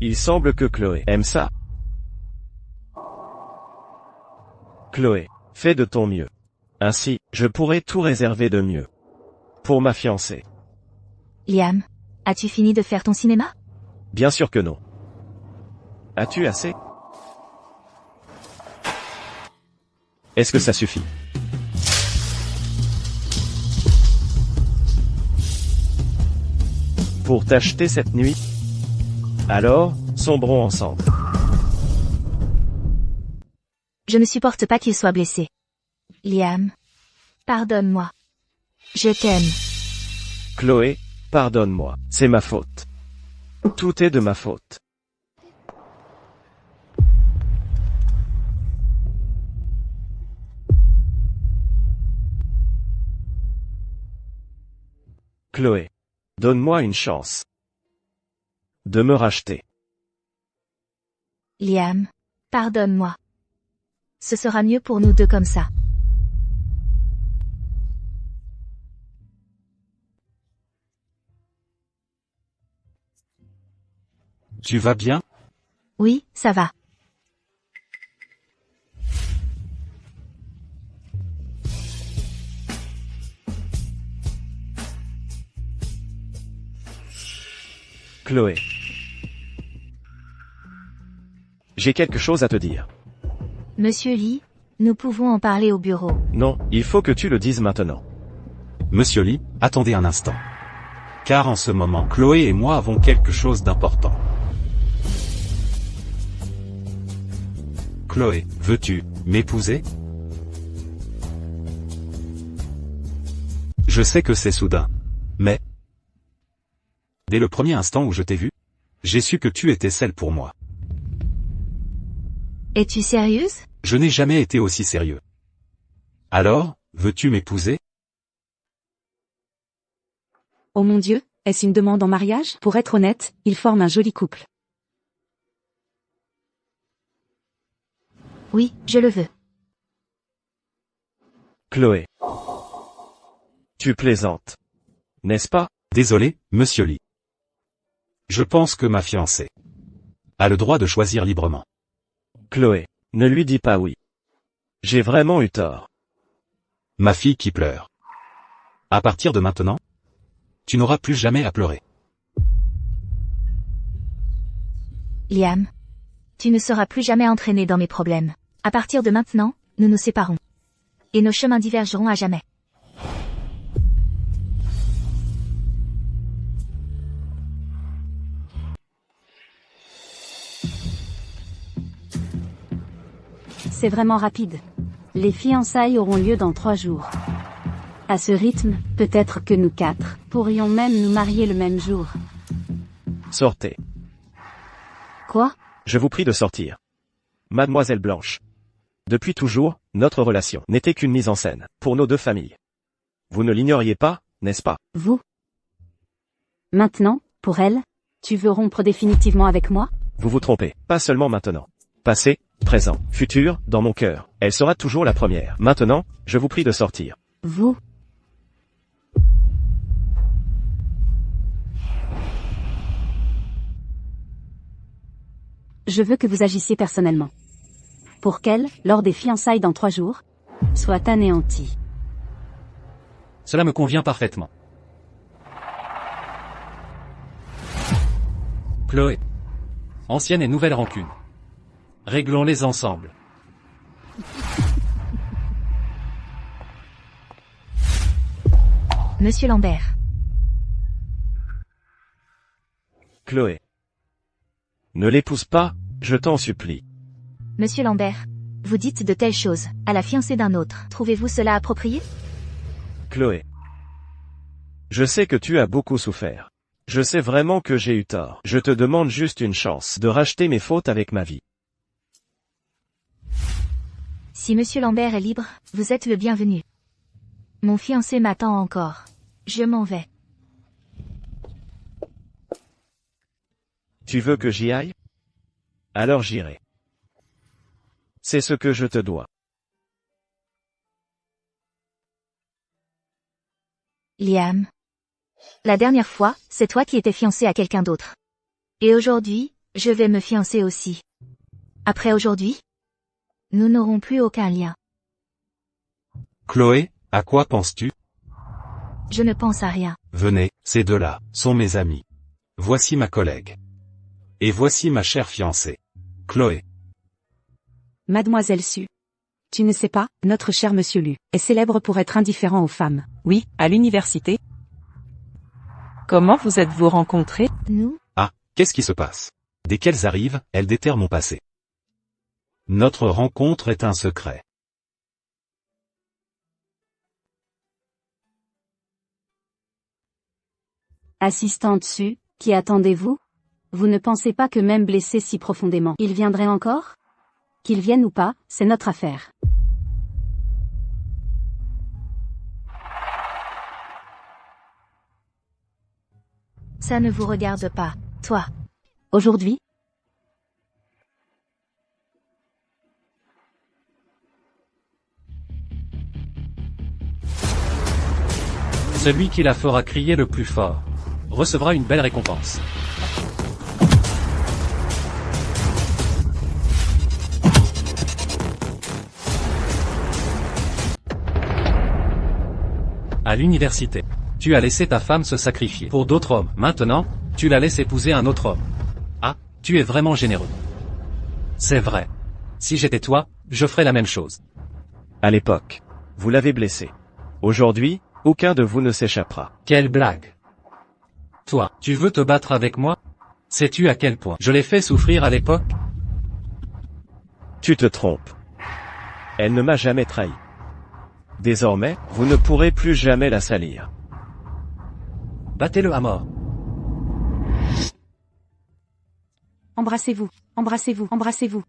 Il semble que Chloé aime ça. Chloé, fais de ton mieux. Ainsi, je pourrai tout réserver de mieux. Pour ma fiancée. Liam, as-tu fini de faire ton cinéma? Bien sûr que non. As-tu assez? Est-ce que ça suffit? Pour t'acheter cette nuit? Alors, sombrons ensemble. Je ne supporte pas qu'il soit blessé. Liam, pardonne-moi. Je t'aime. Chloé, pardonne-moi, c'est ma faute. Tout est de ma faute. Chloé, donne-moi une chance de me racheter. Liam, pardonne-moi. Ce sera mieux pour nous deux comme ça. Tu vas bien? Oui, ça va. Chloé. J'ai quelque chose à te dire. Monsieur Lee, nous pouvons en parler au bureau. Non, il faut que tu le dises maintenant. Monsieur Lee, attendez un instant. Car en ce moment, Chloé et moi avons quelque chose d'important. Chloé, veux-tu m'épouser? Je sais que c'est soudain. Mais, dès le premier instant où je t'ai vu, j'ai su que tu étais celle pour moi. Es-tu sérieuse? Je n'ai jamais été aussi sérieux. Alors, veux-tu m'épouser? Oh mon Dieu, Est-ce une demande en mariage? Pour être honnête, ils forment un joli couple. Oui, je le veux. Chloé. Tu plaisantes. N'est-ce pas? Désolé, monsieur Lee. Je pense que ma fiancée a le droit de choisir librement. Chloé. Ne lui dis pas oui. J'ai vraiment eu tort. Ma fille qui pleure. À partir de maintenant, tu n'auras plus jamais à pleurer. Liam. Tu ne seras plus jamais entraîné dans mes problèmes. À partir de maintenant, nous nous séparons. Et nos chemins divergeront à jamais. C'est vraiment rapide. Les fiançailles auront lieu dans 3 jours. À ce rythme, peut-être que nous 4 pourrions même nous marier le même jour. Sortez. Quoi? Je vous prie de sortir. Mademoiselle Blanche. Depuis toujours, notre relation n'était qu'une mise en scène, pour nos deux familles. Vous ne l'ignoriez pas, n'est-ce pas? Vous? Maintenant, pour elle, tu veux rompre définitivement avec moi? Vous vous trompez, pas seulement maintenant. Passé, présent, futur, dans mon cœur, elle sera toujours la première. Maintenant, je vous prie de sortir. Vous? Je veux que vous agissiez personnellement. Pour qu'elle, lors des fiançailles dans 3 jours, soit anéantie. Cela me convient parfaitement. Chloé. Ancienne et nouvelle rancune. Réglons-les ensemble. Monsieur Lambert. Chloé. Ne l'épouse pas, je t'en supplie. Monsieur Lambert. Vous dites de telles choses, à la fiancée d'un autre. Trouvez-vous cela approprié? Chloé. Je sais que tu as beaucoup souffert. Je sais vraiment que j'ai eu tort. Je te demande juste une chance de racheter mes fautes avec ma vie. Si Monsieur Lambert est libre, vous êtes le bienvenu. Mon fiancé m'attend encore. Je m'en vais. Tu veux que j'y aille? Alors j'irai. C'est ce que je te dois. Liam. La dernière fois, c'est toi qui étais fiancé à quelqu'un d'autre. Et aujourd'hui, je vais me fiancer aussi. Après aujourd'hui, nous n'aurons plus aucun lien. Chloé, à quoi penses-tu? Je ne pense à rien. Venez, ces deux-là sont mes amis. Voici ma collègue. Et voici ma chère fiancée. Chloé. Mademoiselle Su. Tu ne sais pas, notre cher monsieur Lu est célèbre pour être indifférent aux femmes. Oui, à l'université. Comment vous êtes-vous rencontrés? Nous? Ah, qu'est-ce qui se passe? Dès qu'elles arrivent, elles déterrent mon passé. Notre rencontre est un secret. Assistante Su, qui attendez-vous? Vous ne pensez pas que même blessé si profondément, il viendrait encore? Qu'il vienne ou pas, c'est notre affaire. Ça ne vous regarde pas, toi. Aujourd'hui? Celui qui la fera crier le plus fort recevra une belle récompense. À l'université, tu as laissé ta femme se sacrifier pour d'autres hommes. Maintenant, tu la laisses épouser un autre homme. Ah, tu es vraiment généreux. C'est vrai. Si j'étais toi, je ferais la même chose. À l'époque, vous l'avez blessé. Aujourd'hui, aucun de vous ne s'échappera. Quelle blague. Toi, tu veux te battre avec moi? Sais-tu à quel point je l'ai fait souffrir à l'époque? Tu te trompes. Elle ne m'a jamais trahi. Désormais, vous ne pourrez plus jamais la salir. Battez-le à mort. Embrassez-vous, embrassez-vous, embrassez-vous.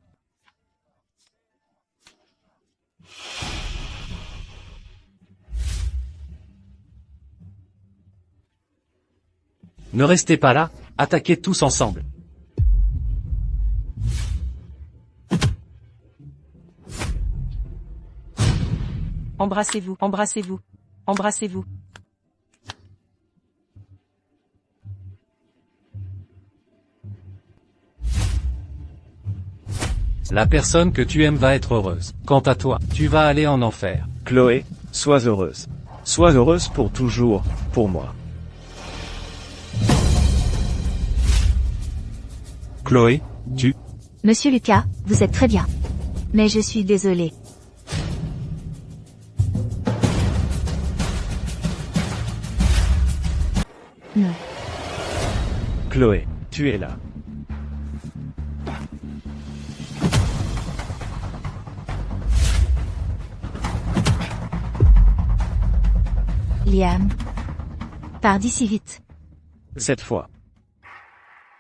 Ne restez pas là, attaquez tous ensemble. Embrassez-vous, embrassez-vous, embrassez-vous. La personne que tu aimes va être heureuse. Quant à toi, tu vas aller en enfer. Chloé, sois heureuse. Sois heureuse pour toujours, pour moi. Chloé, tu... Monsieur Lucas, vous êtes très bien. Mais je suis désolée. Non. Chloé, tu es là. Liam. Pars d'ici vite. Cette fois.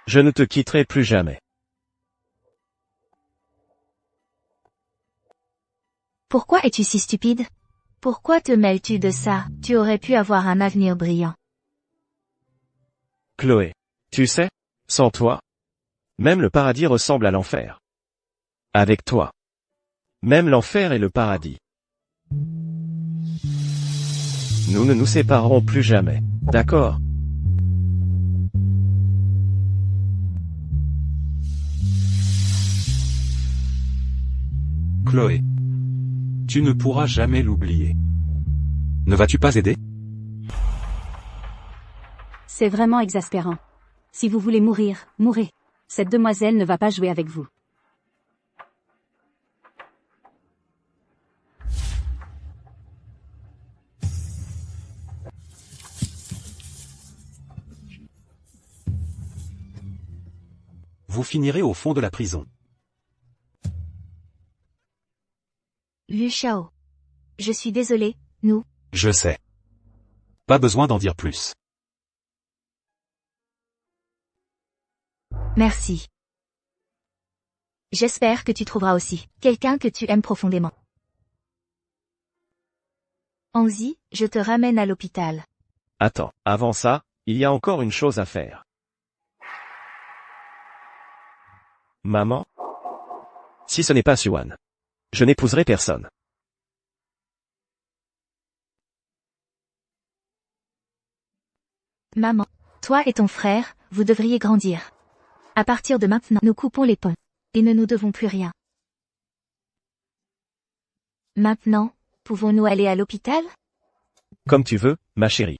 Je ne te quitterai plus jamais. Pourquoi es-tu si stupide? Pourquoi te mêles-tu de ça? Tu aurais pu avoir un avenir brillant. Chloé. Tu sais, sans toi, même le paradis ressemble à l'enfer. Avec toi, même l'enfer est le paradis. Nous ne nous séparerons plus jamais, d'accord? Chloé. Tu ne pourras jamais l'oublier. Ne vas-tu pas aider? C'est vraiment exaspérant. Si vous voulez mourir, mourrez. Cette demoiselle ne va pas jouer avec vous. Vous finirez au fond de la prison. Liu Xiao. Je suis désolée, nous. Je sais. Pas besoin d'en dire plus. Merci. J'espère que tu trouveras aussi quelqu'un que tu aimes profondément. Anzi, je te ramène à l'hôpital. Attends, avant ça, il y a encore une chose à faire. Maman? Si ce n'est pas Suan, je n'épouserai personne. Maman, toi et ton frère, vous devriez grandir. À partir de maintenant, nous coupons les ponts. Et ne nous devons plus rien. Maintenant, pouvons-nous aller à l'hôpital? Comme tu veux, ma chérie.